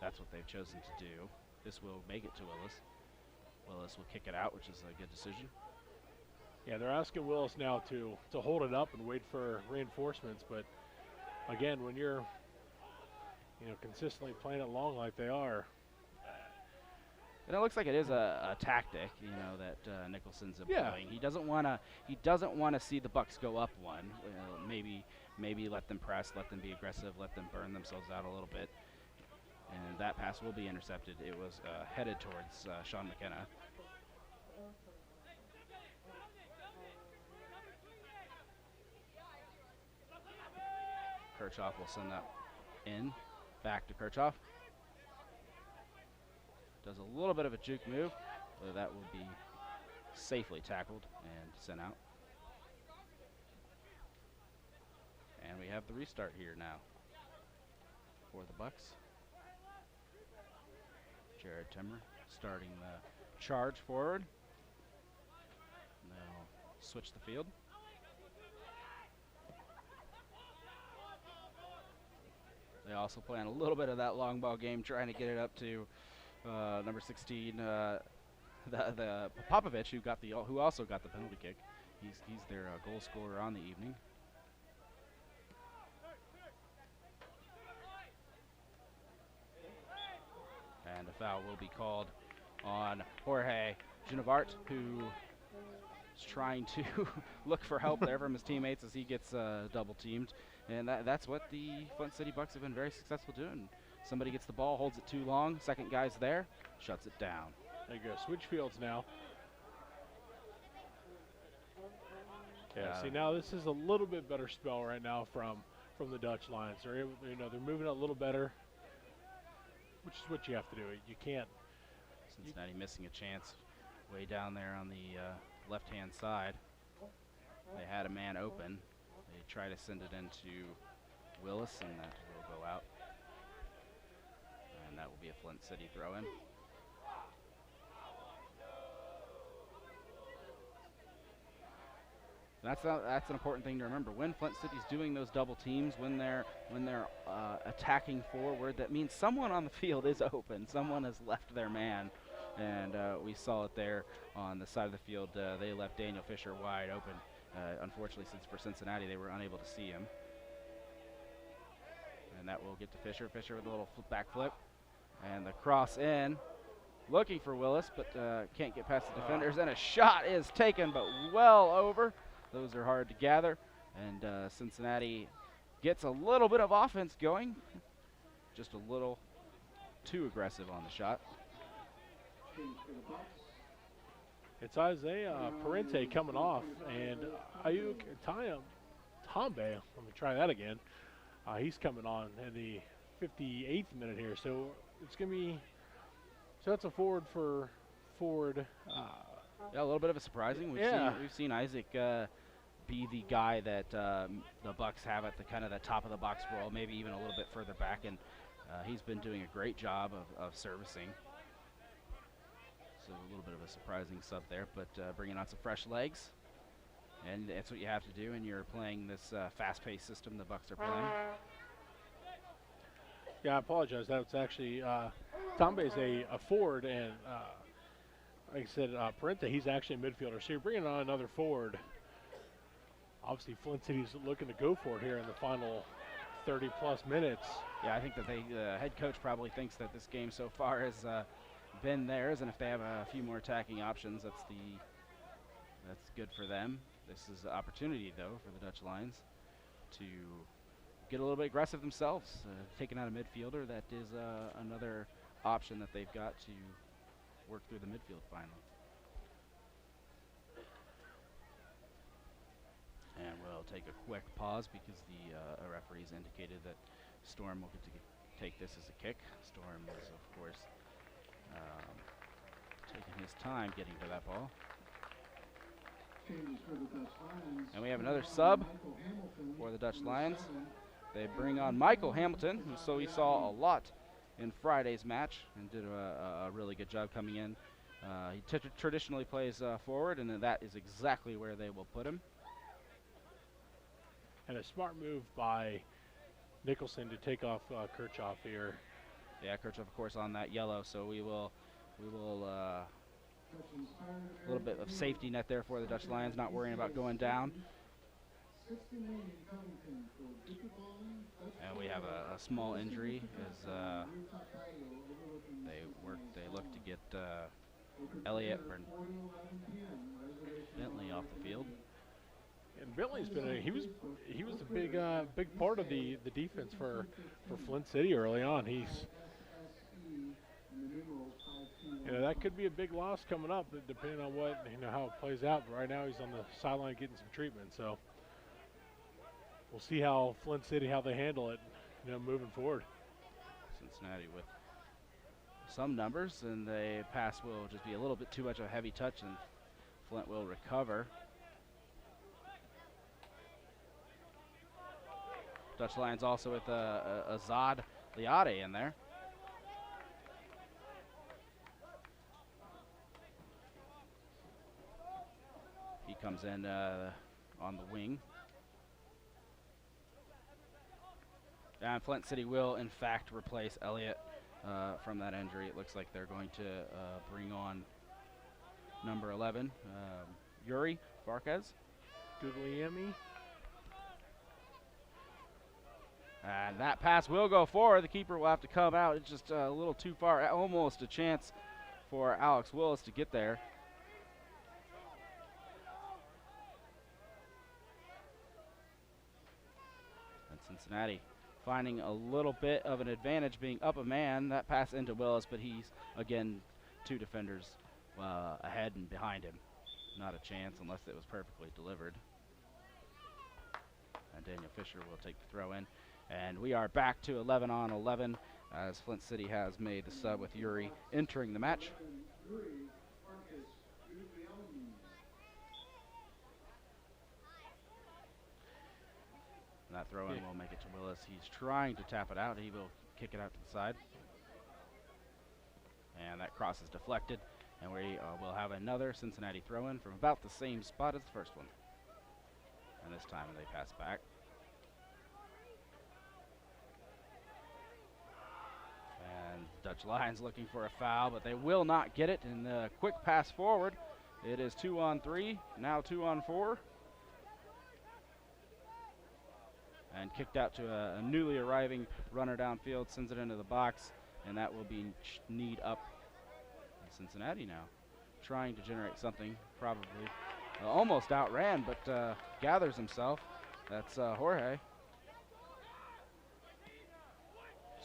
that's what they've chosen to do. This will make it to Willis. Willis will kick it out, which is a good decision. Yeah, they're asking Willis now to hold it up and wait for reinforcements, but again, when you're consistently playing it long like they are. And it looks like it is a tactic, that Nicholson's employing. Yeah. He doesn't want to see the Bucks go up 1. Maybe let them press, let them be aggressive, let them burn themselves out a little bit. And that pass will be intercepted. It was headed towards Sean McKenna. Kirchhoff will send that in, back to Kirchhoff. Does a little bit of a juke move, but that will be safely tackled and sent out. And we have the restart here now for the Bucks. Jared Timmer starting the charge forward. They'll switch the field. They also plan a little bit of that long ball game, trying to get it up to number 16, the Popovich, who also got the penalty kick. He's their goal scorer on the evening. And a foul will be called on Jorge Genevart, who is trying to look for help there from his teammates as he gets double teamed. And that's what the Flint City Bucks have been very successful doing. Somebody gets the ball, holds it too long, second guy's there, shuts it down. There you go, switch fields now. Yeah, see now this is a little bit better spell right now from the Dutch Lions. They're able, they're moving a little better, which is what you have to do. You can't. Cincinnati missing a chance way down there on the left-hand side. They had a man open. They try to send it into Willis, and that will go out. And that will be a Flint City throw-in. That's an important thing to remember. When Flint City's doing those double teams, when they're attacking forward, that means someone on the field is open. Someone has left their man, and we saw it there on the side of the field. They left Daniel Fisher wide open. Unfortunately, since for Cincinnati, they were unable to see him. And that will get to Fisher. Fisher with a little back flip, and the cross in, looking for Willis, but can't get past the defenders. And a shot is taken, but well over. Those are hard to gather, and Cincinnati gets a little bit of offense going, just a little too aggressive on the shot. It's Isaiah Parente coming off, and Ayuk Tombe, let me try that again. He's coming on in the 58th minute here, so it's going to be, so that's a forward for forward. Yeah, a little bit of a surprising. We've seen Isaac be the guy that the Bucks have at the kind of the top of the box role, maybe even a little bit further back, and he's been doing a great job of servicing. So a little bit of a surprising sub there, but bringing on some fresh legs, and that's what you have to do when you're playing this fast-paced system the Bucks are playing. Yeah, I apologize. That's actually Tombe's a forward, and like I said, Parente, he's actually a midfielder. So you're bringing on another forward. Obviously, Flint City's looking to go for it here in the final 30-plus minutes. Yeah, I think that the head coach probably thinks that this game so far has been theirs, and if they have a few more attacking options, that's good for them. This is an opportunity, though, for the Dutch Lions to get a little bit aggressive themselves. Taking out a midfielder, that is another option that they've got to work through the midfield finally. And we'll take a quick pause because the referees indicated that Storm will get to take this as a kick. Storm is, of course, taking his time getting to that ball. And we have another sub for the Dutch Lions. They bring on Michael Hamilton, who so we saw a lot in Friday's match and did a really good job coming in. He traditionally plays forward, and that is exactly where they will put him. And a smart move by Nicholson to take off Kirchhoff here. Yeah, Kirchhoff, of course, on that yellow, so we will a little bit of safety net there for the Dutch Lions, not worrying about going down. And we have a small injury as they look to get Elliott Bentley off the field. And Bentley's been he was a big part of the defense for Flint City early on. He's that could be a big loss coming up, depending on how it plays out. But right now he's on the sideline getting some treatment. So we'll see how Flint City, how they handle it, moving forward. Cincinnati with some numbers, and the pass will just be a little bit too much of a heavy touch, and Flint will recover. Dutch Lions also with Azad Liade in there. He comes in on the wing. And Flint City will, in fact, replace Elliott from that injury. It looks like they're going to bring on number 11, Yuri Varquez. Guglielmi. And that pass will go forward. The keeper will have to come out. It's just a little too far. Almost a chance for Alex Willis to get there. And Cincinnati finding a little bit of an advantage being up a man. That pass into Willis, but he's, again, 2 defenders ahead and behind him. Not a chance unless it was perfectly delivered. And Daniel Fisher will take the throw in. And we are back to 11 on 11 as Flint City has made the sub with Yuri entering the match. That throw in will make it to Willis. He's trying to tap it out. He will kick it out to the side. And that cross is deflected. And we will have another Cincinnati throw in from about the same spot as the first one. And this time they pass back. And Dutch Lions looking for a foul, but they will not get it. And the quick pass forward. It is 2 on 3, now 2 on 4. And kicked out to a newly arriving runner downfield, sends it into the box, and that will be kneed up. Cincinnati now trying to generate something, probably almost outran, but gathers himself. That's Jorge.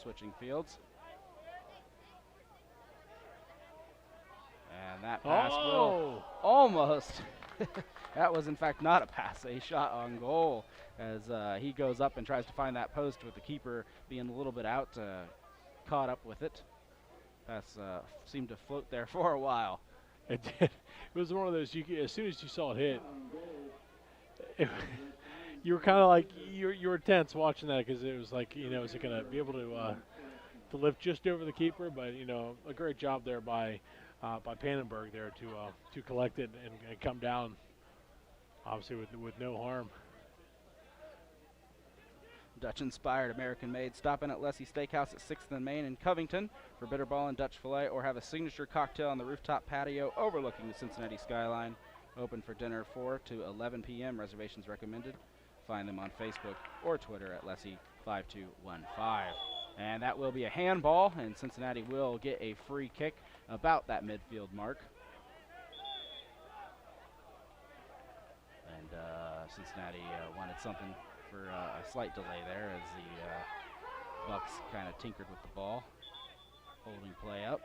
Switching fields. And that pass will almost. That was, in fact, not a pass, a shot on goal as he goes up and tries to find that post with the keeper being a little bit out, caught up with it. Pass seemed to float there for a while. It did. It was one of those, as soon as you saw it hit, you were kind of like, you were tense watching that because it was like, is it going to be able to lift just over the keeper? But, a great job there by Pannenberg there to collect it and come down, obviously with no harm. Dutch-inspired, American-made. Stop in at Lessie Steakhouse at 6th and Main in Covington for bitter ball and Dutch filet, or have a signature cocktail on the rooftop patio overlooking the Cincinnati skyline. Open for dinner 4 to 11 p.m. Reservations recommended. Find them on Facebook or Twitter at Lessie5215. And that will be a handball, and Cincinnati will get a free kick about that midfield mark. And Cincinnati wanted something for a slight delay there as the Bucks kind of tinkered with the ball, holding play up.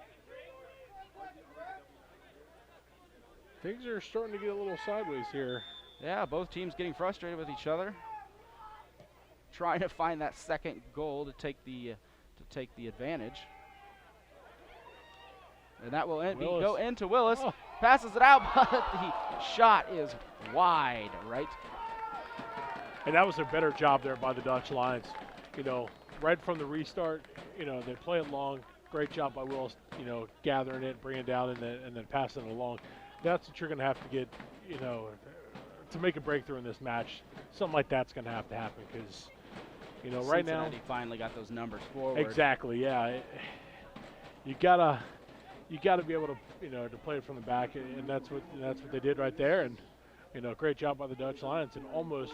Things are starting to get a little sideways here. Yeah, both teams getting frustrated with each other, trying to find that second goal to take the advantage. And that will go into Willis. Oh. Passes it out, but the shot is wide, right? And that was a better job there by the Dutch Lions. Right from the restart, they play it long. Great job by Willis, gathering it, bringing it down, and then passing it along. That's what you're going to have to get, to make a breakthrough in this match. Something like that's going to happen because, right now. Cincinnati finally got those numbers forward. Exactly, yeah. You gotta be able to, to play it from the back, and that's what they did right there. And, great job by the Dutch Lions, and almost,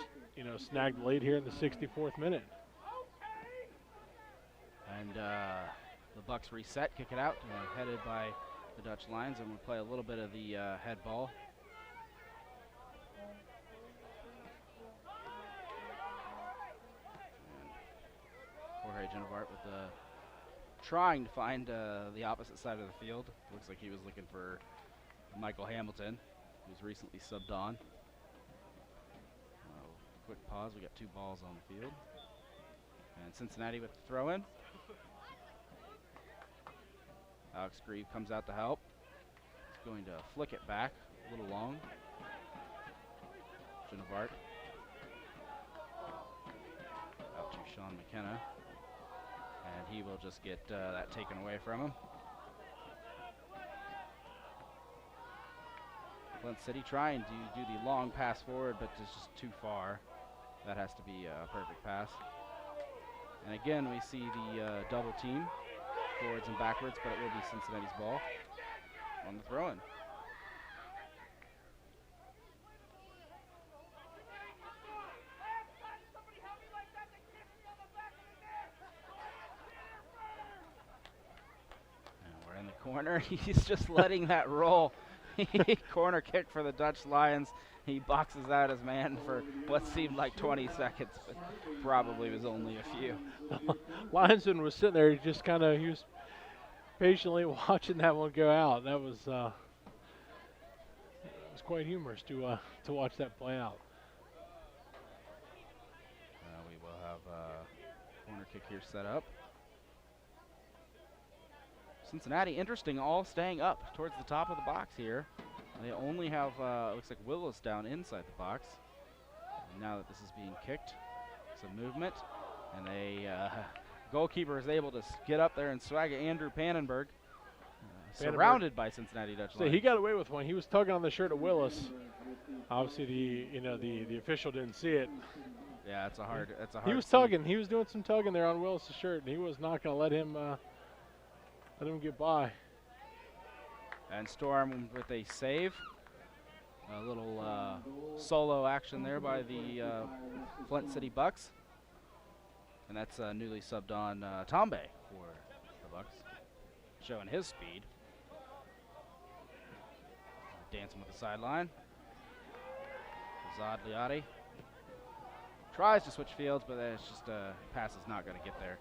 snagged the lead here in the 64th minute. And the Bucks reset, kick it out, headed by the Dutch Lions, and we'll play a little bit of the head ball. And Jorge Genevart with trying to find the opposite side of the field. Looks like he was looking for Michael Hamilton, who's recently subbed on. quick pause. We got 2 balls on the field. And Cincinnati with the throw in. Alex Grieve comes out to help. He's going to flick it back a little long. Genevart out to Sean McKenna. And he will just get that taken away from him. Flint City trying to do the long pass forward, but it's just too far. That has to be a perfect pass. And again, we see the double team, forwards and backwards, but it will be Cincinnati's ball on the throw-in. And we're in the corner. He's just letting that roll. Corner kick for the Dutch Lions. He boxes out his man for what seemed like 20 seconds, but probably was only a few. Linesman was sitting there, he was patiently watching that one go out. That was it was quite humorous to watch that play out. We will have a corner kick here set up. Cincinnati, interesting, all staying up towards the top of the box here. They only have, looks like Willis down inside the box. And now that this is being kicked, some movement. And goalkeeper is able to get up there and swag at Andrew Pannenberg. Surrounded by Cincinnati Dutch Lions. So he got away with one. He was tugging on the shirt of Willis. Obviously, the official didn't see it. Yeah, that's a hard. He was tugging. He was doing some tugging there on Willis' shirt, and he was not going to let him get by. And Storm with a save. A little solo action there by the Flint City Bucks. And that's newly subbed on Tombe for the Bucks, showing his speed. Dancing with the sideline. Zad Liati tries to switch fields, but it's just pass is not going to get there.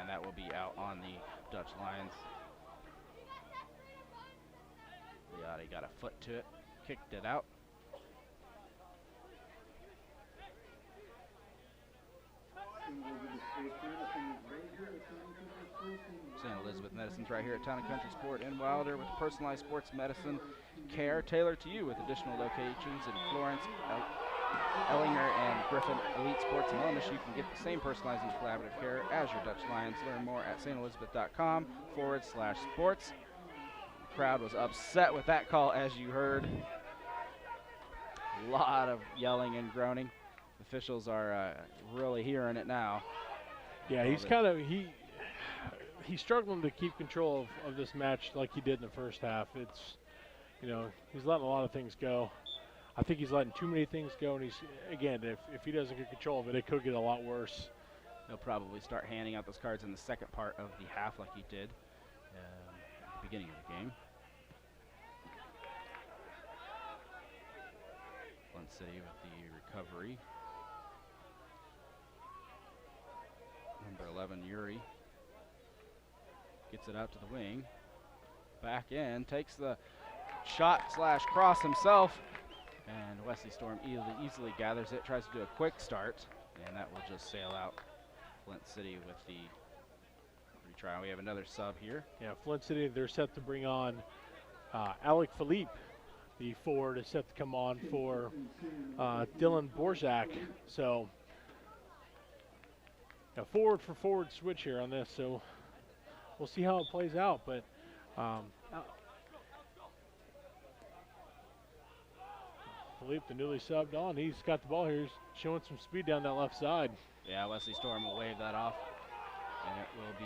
And that will be out on the Dutch Lions. Liati got a foot to it, kicked it out. St. Elizabeth Medicine's right here at Town & Country Sport in Wilder with personalized sports medicine care tailored to you with additional locations in Florence, Ellinger, and Griffin Elite Sports and Wellness. You can get the same personalized and collaborative care as your Dutch Lions. Learn more at stelizabeth.com/sports. The crowd was upset with that call, as you heard. A lot of yelling and groaning. Officials are really hearing it now. Yeah, he's struggling to keep control of this match like he did in the first half. It's, he's letting a lot of things go. I think he's letting too many things go, and if he doesn't get control of it, it could get a lot worse. They'll probably start handing out those cards in the second part of the half like he did at the beginning of the game. Flint City with the recovery. Number 11, Yuri, gets it out to the wing. Back in, takes the shot/cross himself. And Wesley Storm easily gathers it, tries to do a quick start, and that will just sail out. Flint City with the retry. We have another sub here. Yeah, Flint City, they're set to bring on Alec Philippe. The forward is set to come on for Dylan Borzak. So a forward for forward switch here on this. So we'll see how it plays out. But Philippe, the newly subbed on, he's got the ball here. He's showing some speed down that left side. Yeah, Wesley Storm will wave that off. And it will be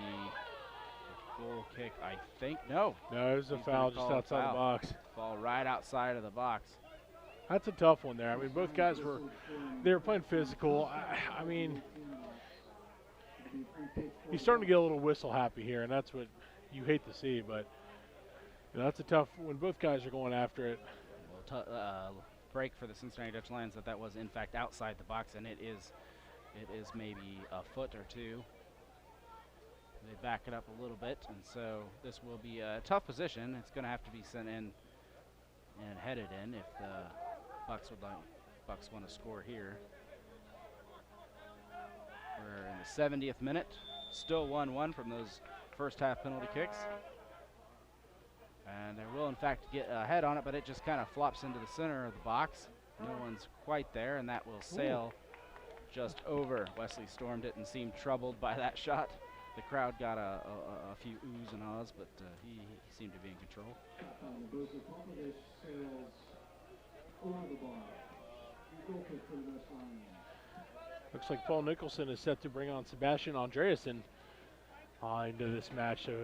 a goal kick, I think. No. No, it was a foul just outside the box. Ball right outside of the box. That's a tough one there. I mean, both guys were playing physical. I mean, he's starting to get a little whistle happy here, and that's what you hate to see. But that's a tough when both guys are going after it. Break for the Cincinnati Dutch Lions that was in fact outside the box, and it is maybe a foot or two. They back it up a little bit, and so this will be a tough position. It's going to have to be sent in and headed in if the Bucks want to score here. We're in the 70th minute, still 1-1 from those first half penalty kicks. And they will in fact get a head on it, but it just kind of flops into the center of the box. No one's quite there, and that will sail just over. Wesley Storm didn't seem troubled by that shot. The crowd got a few oohs and ahs, but he seemed to be in control. Looks like Paul Nicholson is set to bring on Sebastian Andreasen into this match. So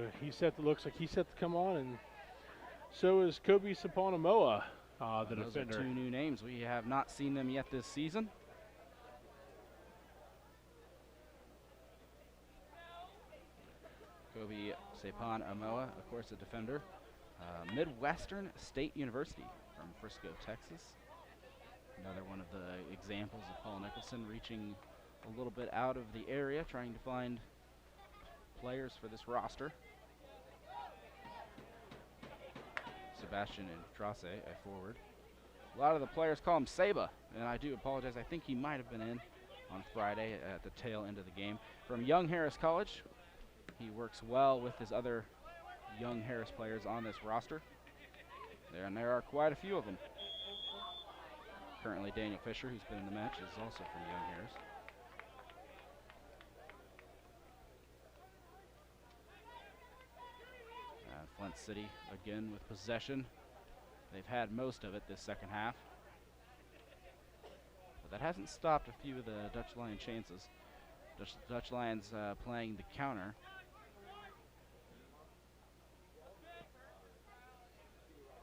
looks like he's set to come on, and so is Kobe Sapanamoa, the those defender. Are two new names. We have not seen them yet this season. Kobe Sapanamoa, of course, a defender. Midwestern State University from Frisco, Texas. Another one of the examples of Paul Nicholson reaching a little bit out of the area, trying to find players for this roster. Sebastian Andrase, a forward. A lot of the players call him Saba, and I do apologize. I think he might have been in on Friday at the tail end of the game. From Young Harris College, he works well with his other Young Harris players on this roster. There are quite a few of them. Currently, Daniel Fisher, who's been in the match, is also from Young Harris. Flint City again with possession. They've had most of it this second half, but that hasn't stopped a few of the Dutch Lion chances. Dutch Lions playing the counter.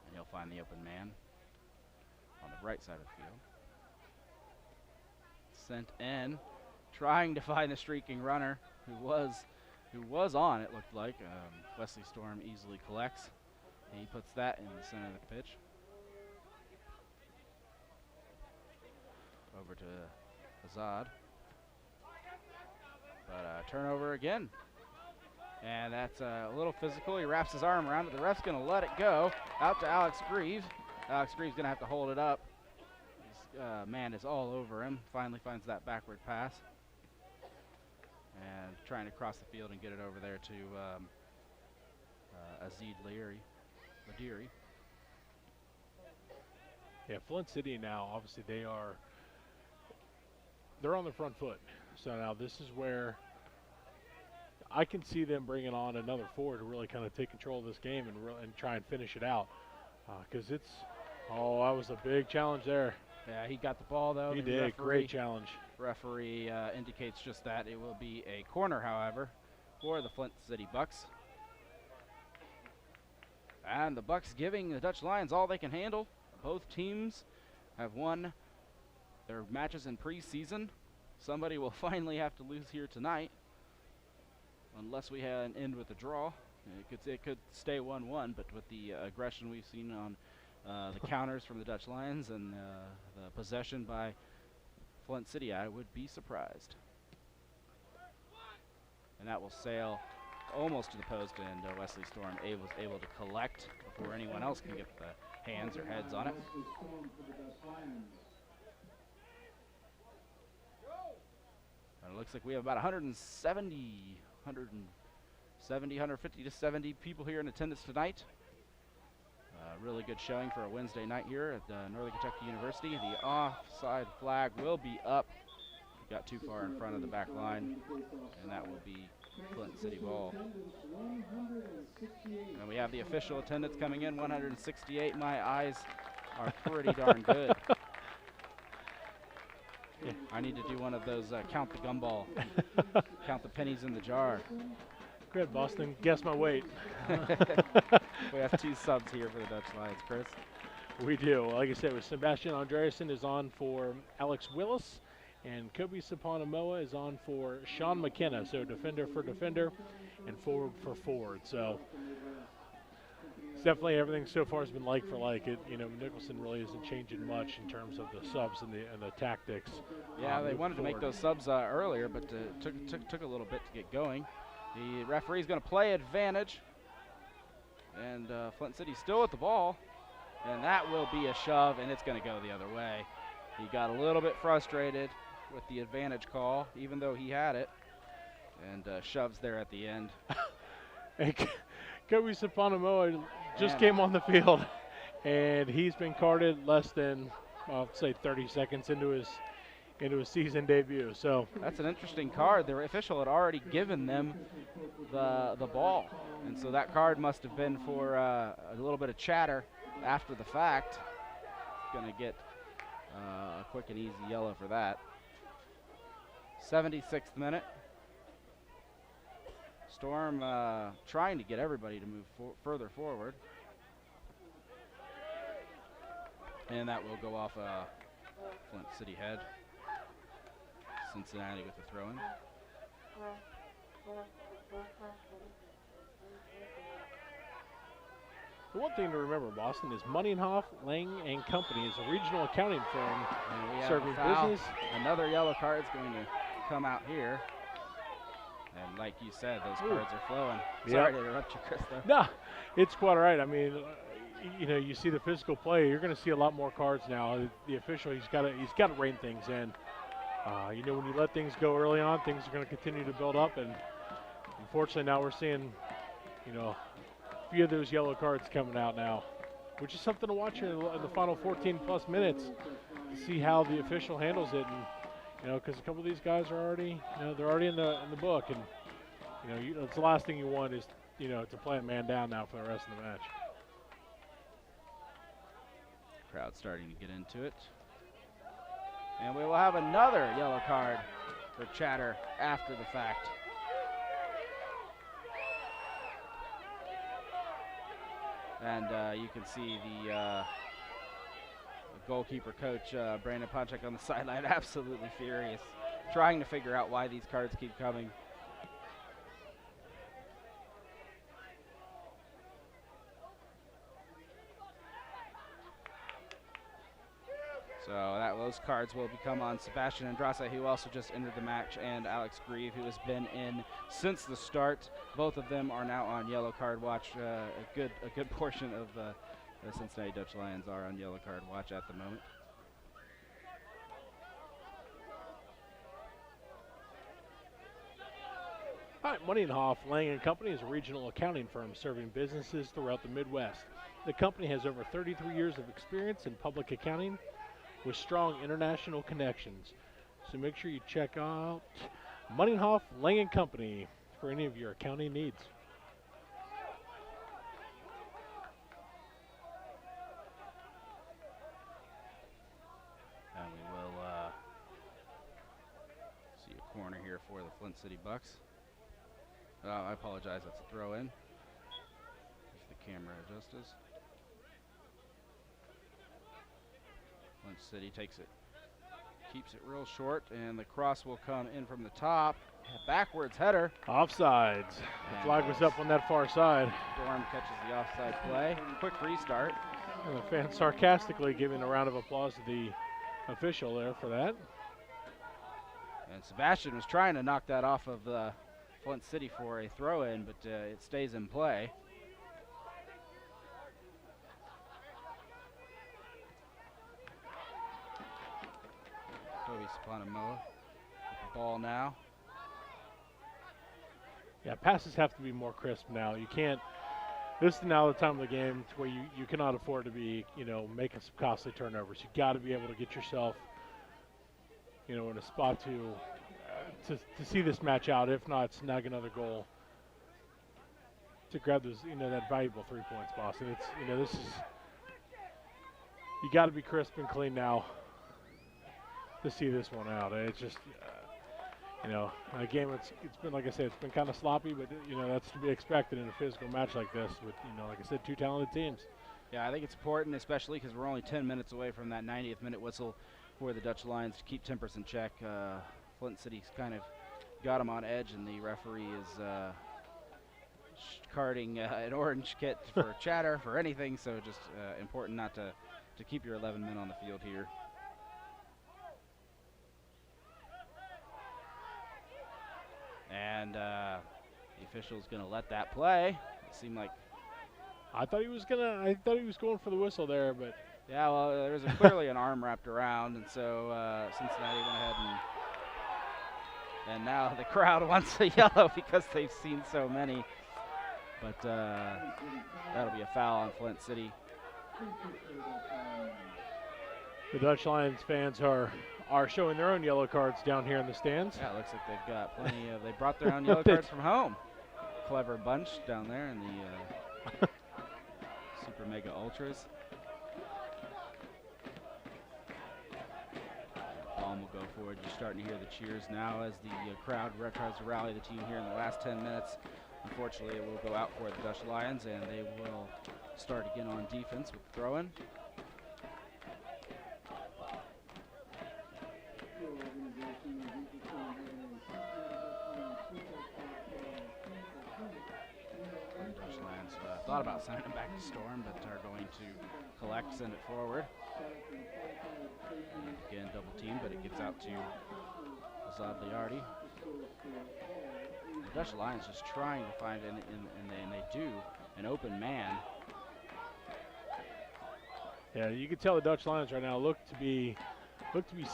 And he'll find the open man on the right side of the field. Sent in, trying to find the streaking runner who was on, it looked like. Wesley Storm easily collects. And he puts that in the center of the pitch. Over to Azad. But turnover again. And that's a little physical. He wraps his arm around it. The ref's going to let it go. Out to Alex Greaves. Alex Greaves going to have to hold it up. His man is all over him. Finally finds that backward pass. And trying to cross the field and get it over there to Azid Ladiri. Yeah, Flint City now, obviously they're on the front foot. So now this is where I can see them bringing on another forward to really kind of take control of this game and try and finish it out. Because that was a big challenge there. Yeah, he got the ball though. He did, great challenge. Referee indicates just that. It will be a corner, however, for the Flint City Bucks. And the Bucks giving the Dutch Lions all they can handle. Both teams have won their matches in preseason. Somebody will finally have to lose here tonight, unless we end with a draw. It could stay 1-1, but with the aggression we've seen on the counters from the Dutch Lions and the possession by Flint City, I would be surprised. And that will sail almost to the post, and Wesley Storm able to collect before anyone else can get the hands or heads on it. And it looks like we have about 150 to 70 people here in attendance tonight. Really good showing for a Wednesday night here at Northern Kentucky University. The offside flag will be up. Got too far in front of the back line, and that will be Flint City ball. And we have the official attendance coming in, 168. My eyes are pretty darn good. Yeah, I need to do one of those count the gumball, count the pennies in the jar. Go ahead, Boston. Guess my weight. We have 2 subs here for the Dutch Lions, Chris. We do. Like I said, with Sebastian Andreasen is on for Alex Willis, and Kobe Sapanamoa is on for Sean McKenna. So defender for defender and forward for forward. So it's definitely everything so far has been like for like. Nicholson really isn't changing much in terms of the subs and the tactics. Yeah, they wanted to make those subs earlier, but took a little bit to get going. The referee's going to play advantage. And Flint City still with the ball. And that will be a shove, and it's going to go the other way. He got a little bit frustrated with the advantage call, even though he had it. And shoves there at the end. And Kobe Sapanamoa just came on the field, and he's been carded less than, I'll say, 30 seconds into his season debut. So that's an interesting card. The official had already given them the ball, and so that card must have been for a little bit of chatter after the fact. Going to get a quick and easy yellow for that. 76th minute. Storm trying to get everybody to move further forward. And that will go off Flint City head. Cincinnati with the throw-in. The one thing to remember, Boston, is Munninghoff, Lang & Company is a regional accounting firm serving business. Another yellow card is going to come out here. And like you said, those cards are flowing. Sorry to interrupt you, Chris, though. No, it's quite all right. I mean, you know, you see the physical play, you're going to see a lot more cards now. The official, he's got to rein things in. You know, when you let things go early on, things are going to continue to build up. And unfortunately, now we're seeing, you know, a few of those yellow cards coming out now, which is something to watch in the final 14-plus minutes to see how the official handles it. And, you know, because a couple of these guys are already, you know, they're already in the book, and you know, it's the last thing you want is, you know, to play a man down now for the rest of the match. Crowd starting to get into it, and we will have another yellow card for chatter after the fact. And you can see the goalkeeper coach, Brandon Ponchak, on the sideline, absolutely furious, trying to figure out why these cards keep coming. So those cards will become on Sebastian Andrade, who also just entered the match, and Alex Grieve, who has been in since the start. Both of them are now on yellow card watch. A good portion of the Cincinnati Dutch Lions are on yellow card watch at the moment. All right, Munninghoff, Lang & Company is a regional accounting firm serving businesses throughout the Midwest. The company has over 33 years of experience in public accounting with strong international connections. So make sure you check out Munninghoff, Lang & Company for any of your accounting needs. And we will see a corner here for the Flint City Bucks. I apologize, that's a throw in. If the camera adjusts. Flint City takes it, keeps it real short, and the cross will come in from the top. A backwards header. Offsides. The flag was up on that far side. Storm catches the offside play. Quick restart. And the fans sarcastically giving a round of applause to the official there for that. And Sebastian was trying to knock that off of Flint City for a throw-in, but it stays in play. Kobe Sapanamoa with the ball now. Yeah, passes have to be more crisp now. You can't. This is now the time of the game to where you cannot afford to be, you know, making some costly turnovers. You got to be able to get yourself, you know, in a spot to see this match out. If not, snag another goal to grab those, you know, that valuable 3 points, Boston. It's, you know, this is, you got to be crisp and clean now to see this one out. It's just, you know, a game. It's been, like I said, it's been kind of sloppy, but you know that's to be expected in a physical match like this. With, you know, like I said, two talented teams. Yeah, I think it's important, especially because we're only 10 minutes away from that 90th minute whistle for the Dutch Lions to keep tempers in check. Flint City's kind of got them on edge, and the referee is carding an orange kit for chatter, for anything. So just important not to keep your 11 men on the field here. And The official's going to let that play. It seemed like, I thought he was going for the whistle there, but yeah, well, there's clearly an arm wrapped around, and so Cincinnati went ahead and now the crowd wants a yellow because they've seen so many. But that'll be a foul on Flint City. the Dutch Lions fans are showing their own yellow cards down here in the stands. Yeah, it looks like they've got plenty of. They brought their own yellow cards from home. Clever bunch down there in the Super Mega Ultras. Palm will go forward. You're starting to hear the cheers now as the crowd tries to rally the team here in the last 10 minutes. Unfortunately, it will go out for the Dutch Lions, and they will start again on defense with throw-in. Dutch Lions thought about sending it back to Storm, but are going to collect, send it forward. And again, double team, but it gets out to Azad Liardi. The Dutch Lions just trying to find, and they do, an open man. Yeah, you can tell the Dutch Lions right now look to be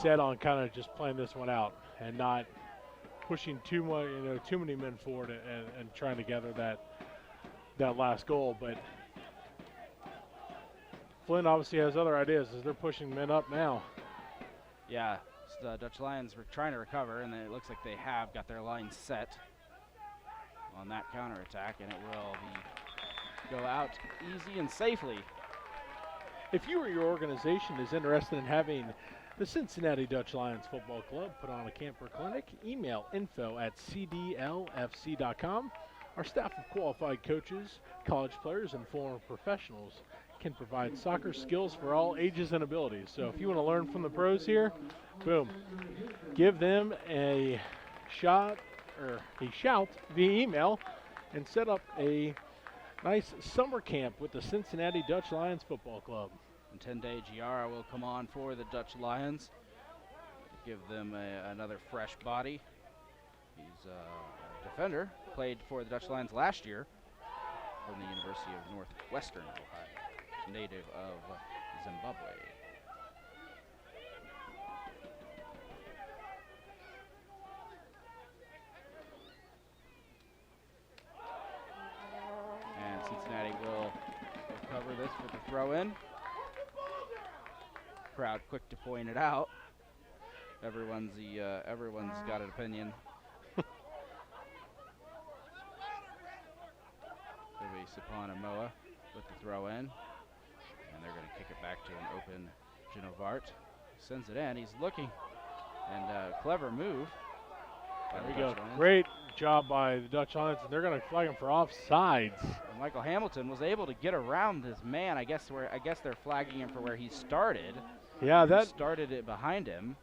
set on kind of just playing this one out and not pushing too much, too many men forward and trying to gather that last goal. But Flint obviously has other ideas as they're pushing men up now. Yeah, so the Dutch Lions were trying to recover, and then it looks like they have got their line set on that counterattack, and it will go out easy and safely. If you or your organization is interested in having the Cincinnati Dutch Lions Football Club put on a camper clinic, email info@cdlfc.com. Our staff of qualified coaches, college players, and former professionals can provide soccer skills for all ages and abilities. So if you want to learn from the pros here, boom, give them a shout via email and set up a nice summer camp with the Cincinnati Dutch Lions Football Club. And 10-day Giara will come on for the Dutch Lions. Give them another fresh body. He's a defender, played for the Dutch Lions last year from the University of Northwestern Ohio, native of Zimbabwe. And Cincinnati will recover this with the throw-in. Crowd quick to point it out. Everyone's got an opinion. It'll be Sapana Moa with the throw in, and they're going to kick it back to an open Genovart. Sends it in. He's looking, and clever move. There we go. Great job by the Dutch Lions, and they're going to flag him for offsides. And Michael Hamilton was able to get around this man. I guess they're flagging him for where he started. Yeah, He started it behind him.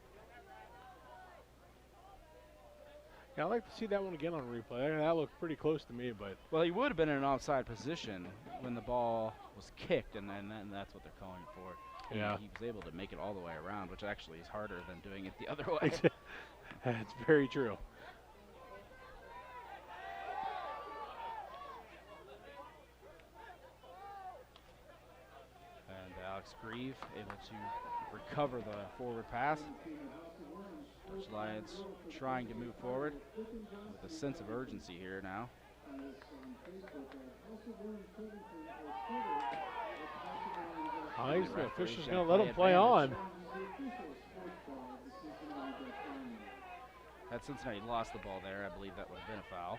Yeah, I'd like to see that one again on replay. That looked pretty close to me, but Well, he would have been in an offside position when the ball was kicked, and then that's what they're calling for. Yeah. He was able to make it all the way around, which actually is harder than doing it the other way. that's very true. And Alex Grieve able to recover the forward pass. Dutch Lions trying to move forward with a sense of urgency here now. Nice, the official's going to let him play on. Had Cincinnati lost the ball there, I believe that would have been a foul.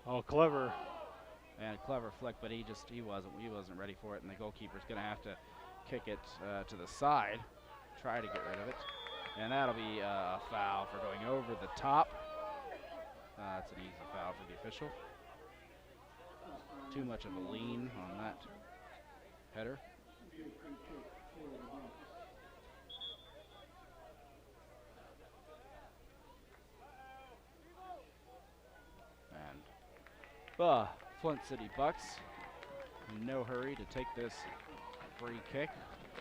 Oh, clever. And a clever flick, but he wasn't ready for it, and the goalkeeper's going to have to kick it to the side, try to get rid of it, and that'll be a foul for going over the top. That's an easy foul for the official. Too much of a lean on that header. And Flint City Bucks in no hurry to take this free kick.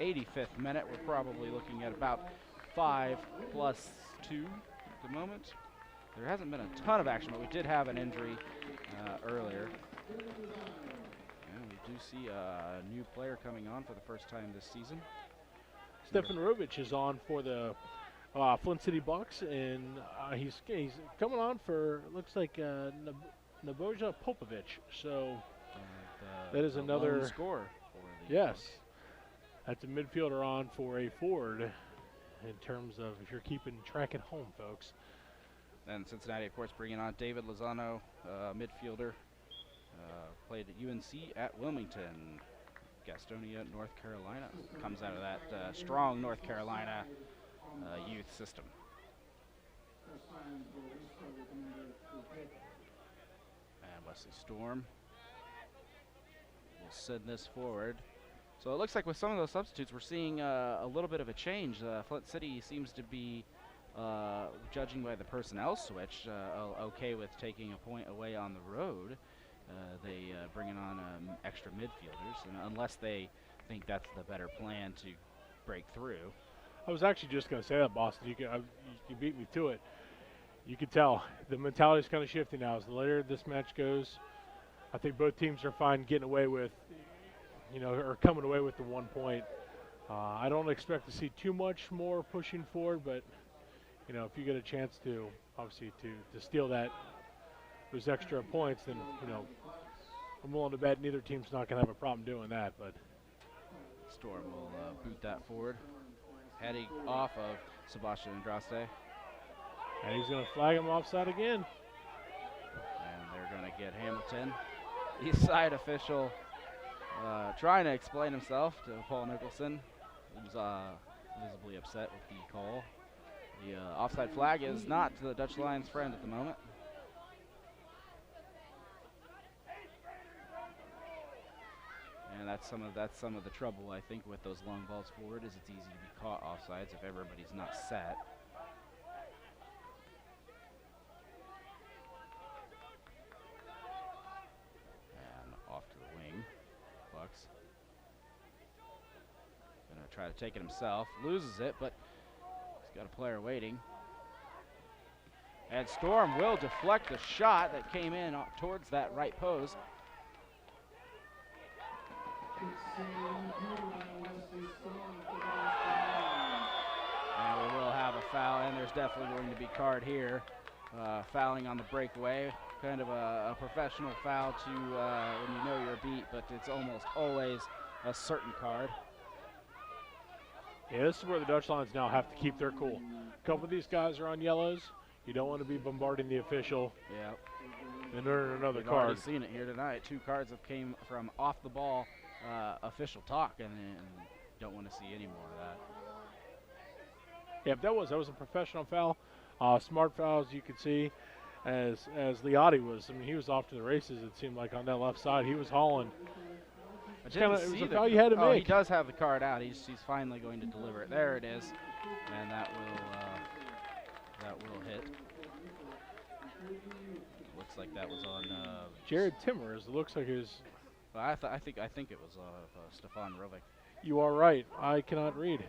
85th minute, we're probably looking at about 5+2 at the moment. There hasn't been a ton of action, but we did have an injury earlier. And we do see a new player coming on for the first time this season. Stefan Rovich is on for the Flint City Bucks, and he's coming on for, looks like, Nebojsa Popovic. So that is another lone scorer for the yes. Bucks. That's a midfielder on for a forward in terms of if you're keeping track at home, folks. And Cincinnati, of course, bringing on David Lozano, midfielder. Played at UNC at Wilmington, Gastonia, North Carolina. Comes out of that strong North Carolina youth system. And Wesley Storm will send this forward. So it looks like with some of those substitutes, we're seeing a little bit of a change. Flint City seems to be, judging by the personnel switch, okay with taking a point away on the road. They bringing on extra midfielders, and unless they think that's the better plan to break through. I was actually just going to say that, Boston. You beat me to it. You can tell the mentality's kind of shifting now. As the later this match goes, I think both teams are fine getting away with, or coming away with the 1 point. I don't expect to see too much more pushing forward, but if you get a chance to, obviously, to steal those extra points, then I'm willing to bet neither team's not going to have a problem doing that. But Storm will boot that forward, heading off of Sebastian Andraste. And he's going to flag him offside again. And they're going to get Hamilton. East side official trying to explain himself to Paul Nicholson, who's visibly upset with the call. The offside flag is not to the Dutch Lions' friend at the moment. And that's some of the trouble, I think, with those long balls forward, is it's easy to be caught offsides if everybody's not set. And off to the wing, Bucks. Gonna try to take it himself, loses it, but he's got a player waiting. And Storm will deflect the shot that came in towards that right post. And we will have a foul, and there's definitely going to be card here. Fouling on the breakaway, kind of a professional foul to when you know you're beat, but it's almost always a certain card. Yeah, this is where the Dutch Lions now have to keep their cool. A couple of these guys are on yellows. You don't want to be bombarding the official. Yeah. And earn another We've card. already seen it here tonight. 2 cards have came from off the ball official talk, and don't want to see any more of that. Yeah, that was a professional foul. Smart foul, as you could see, as Liotti was. I mean, he was off to the races. It seemed like on that left side, he was hauling. It was a foul you had to make. He does have the card out. He's finally going to deliver it. There it is, and that will hit. Looks like that was on Jared Timmers. It looks like it was. I think it was Stefan Rovich. You are right. I cannot read.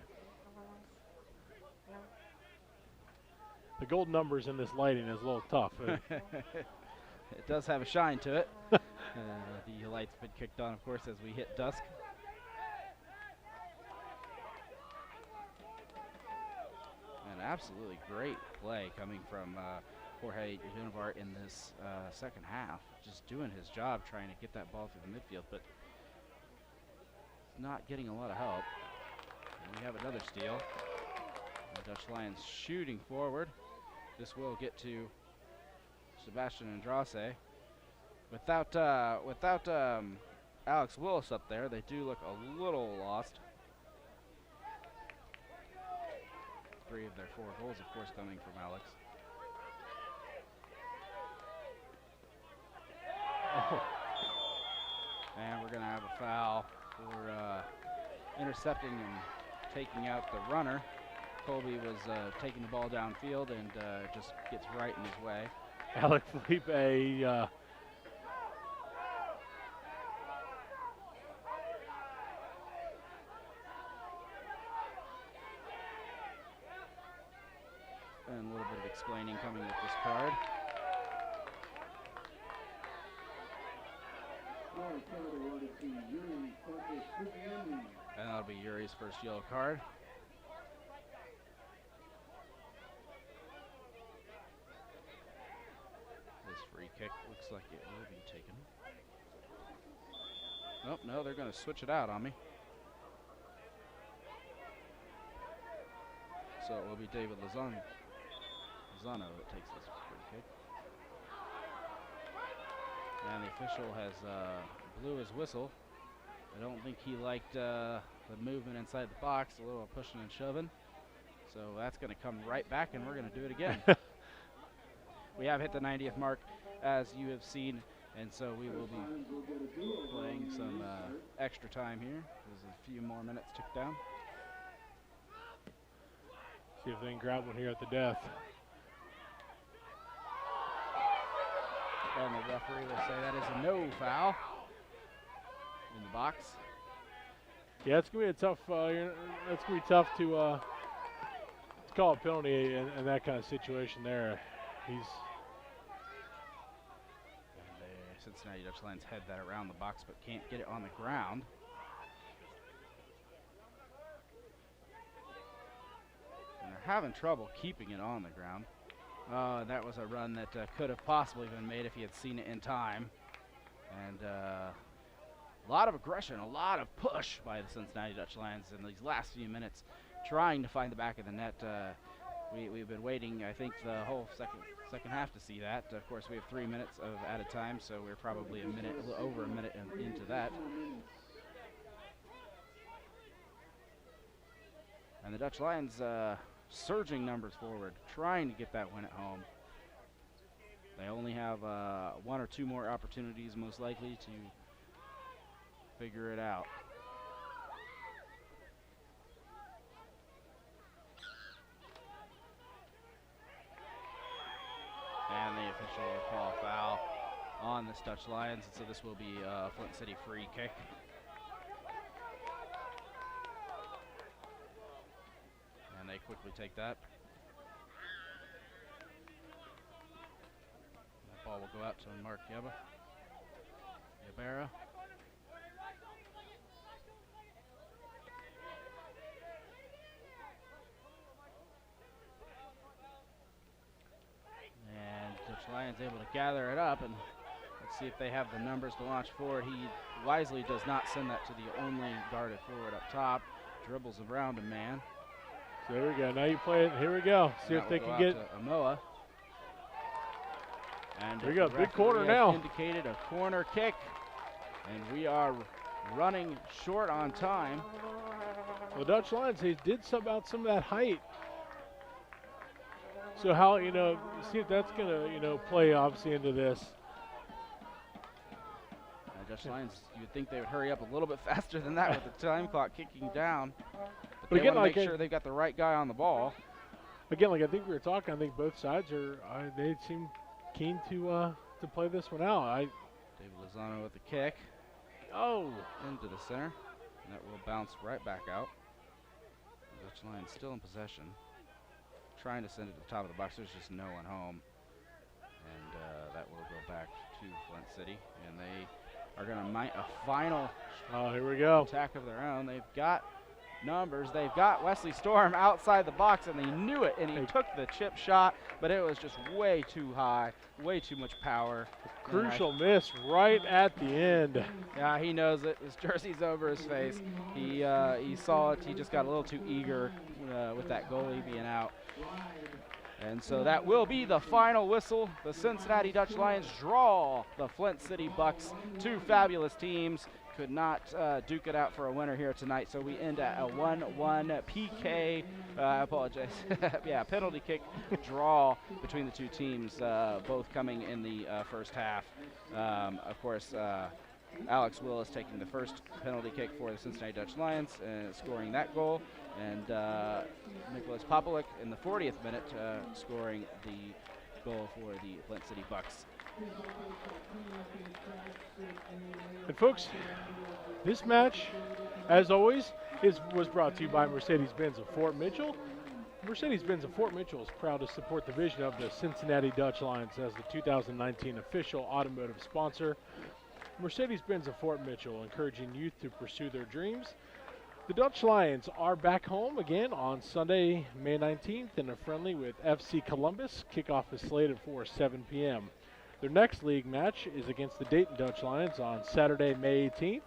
The gold numbers in this lighting is a little tough. It does have a shine to it. The light's been kicked on, of course, as we hit dusk. And absolutely great play coming from Jorge Univart in this second half. Just doing his job, trying to get that ball through the midfield, but not getting a lot of help. And we have another steal. The Dutch Lions shooting forward. This will get to Sebastian Andraste. Without Alex Willis up there, they do look a little lost. 3 of their 4 goals, of course, coming from Alex. Oh. And we're going to have a foul for intercepting and taking out the runner. Colby was taking the ball downfield and just gets right in his way. Alec Felipe. And a little bit of explaining coming with this card. And that'll be Yuri's first yellow card. This free kick looks like it will be taken. Nope, no, they're going to switch it out on me. So it will be David Lozano that takes this free kick. And the official has blew his whistle. I don't think he liked the movement inside the box, a little pushing and shoving. So that's going to come right back, and we're going to do it again. We have hit the 90th mark, as you have seen, and so we will be playing some extra time here. There's a few more minutes ticked down. See if they can grab one here at the death. And the referee will say that is a no foul in the box. Yeah, it's gonna be a tough. It's gonna be tough to call a penalty in that kind of situation. There, and the Cincinnati Dutch Lions head that around the box, but can't get it on the ground. And they're having trouble keeping it on the ground. That was a run that could have possibly been made if he had seen it in time. And a lot of aggression, a lot of push by the Cincinnati Dutch Lions in these last few minutes, trying to find the back of the net. We've been waiting, I think, the whole second half to see that. Of course, we have 3 minutes at a time, so we're probably a little over a minute into that. And the Dutch Lions surging numbers forward, trying to get that win at home. They only have 1 or 2 more opportunities, most likely, to figure it out. And the official will call a foul on this Dutch Lions, and so this will be a Flint City free kick. And they quickly take that. That ball will go out to Mark Yabera. And Dutch Lions able to gather it up, and let's see if they have the numbers to launch forward. He wisely does not send that to the only guarded forward up top. Dribbles around a man. So there we go. Now you play it. Here we go. See if they can get Amoa. And here we go. Big corner now. Indicated a corner kick, and we are running short on time. Well, Dutch Lions, they did sub out some of that height. So how, see if that's going to, play obviously into this. Dutch Lions, you would think they would hurry up a little bit faster than that with the time clock kicking down. But they again, want to make sure they've got the right guy on the ball. Again, like I think we were talking, I think both sides they seem keen to play this one out. David Lozano with the kick. Oh, into the center. And that will bounce right back out. The Dutch Lions still in possession. Trying to send it to the top of the box. There's just no one home. And that will go back to Flint City. And they are going to mount a final here we go. attack of their own. They've got numbers. They've got Wesley Storm outside the box, and they knew it, and he took the chip shot, but it was just way too high, way too much power. Crucial miss right at the end. Yeah, he knows it. His jersey's over his face. He saw it. He just got a little too eager with that goalie being out. And so that will be the final whistle. The Cincinnati Dutch Lions draw the Flint City Bucks. 2 fabulous teams. Could not duke it out for a winner here tonight, so we end at a 1-1 PK, I apologize, yeah, penalty kick draw between the 2 teams, both coming in the first half. Of course, Alex Willis taking the first penalty kick for the Cincinnati Dutch Lions, scoring that goal, and Nicholas Popalik in the 40th minute scoring the goal for the Flint City Bucks. And folks, this match, as always, was brought to you by Mercedes-Benz of Fort Mitchell. Mercedes-Benz of Fort Mitchell is proud to support the vision of the Cincinnati Dutch Lions as the 2019 official automotive sponsor. Mercedes-Benz of Fort Mitchell, encouraging youth to pursue their dreams. The Dutch Lions are back home again on Sunday, May 19th in a friendly with FC Columbus. Kickoff is slated for 7 p.m. Their next league match is against the Dayton Dutch Lions on Saturday, May 18th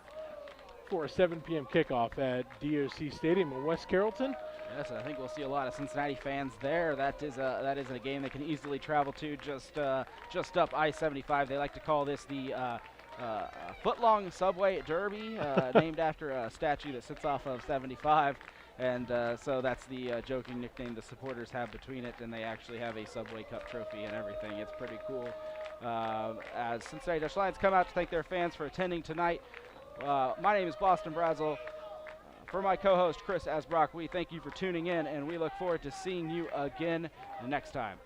for a 7 p.m. kickoff at DOC Stadium in West Carrollton. Yes, I think we'll see a lot of Cincinnati fans there. That is a game they can easily travel to just up I-75. They like to call this the foot-long subway derby, named after a statue that sits off of 75. And so that's the joking nickname the supporters have between it, and they actually have a Subway Cup trophy and everything. It's pretty cool. As Cincinnati Dutch Lions come out to thank their fans for attending tonight. My name is Boston Brazel. For my co-host Chris Asbrock, we thank you for tuning in, and we look forward to seeing you again next time.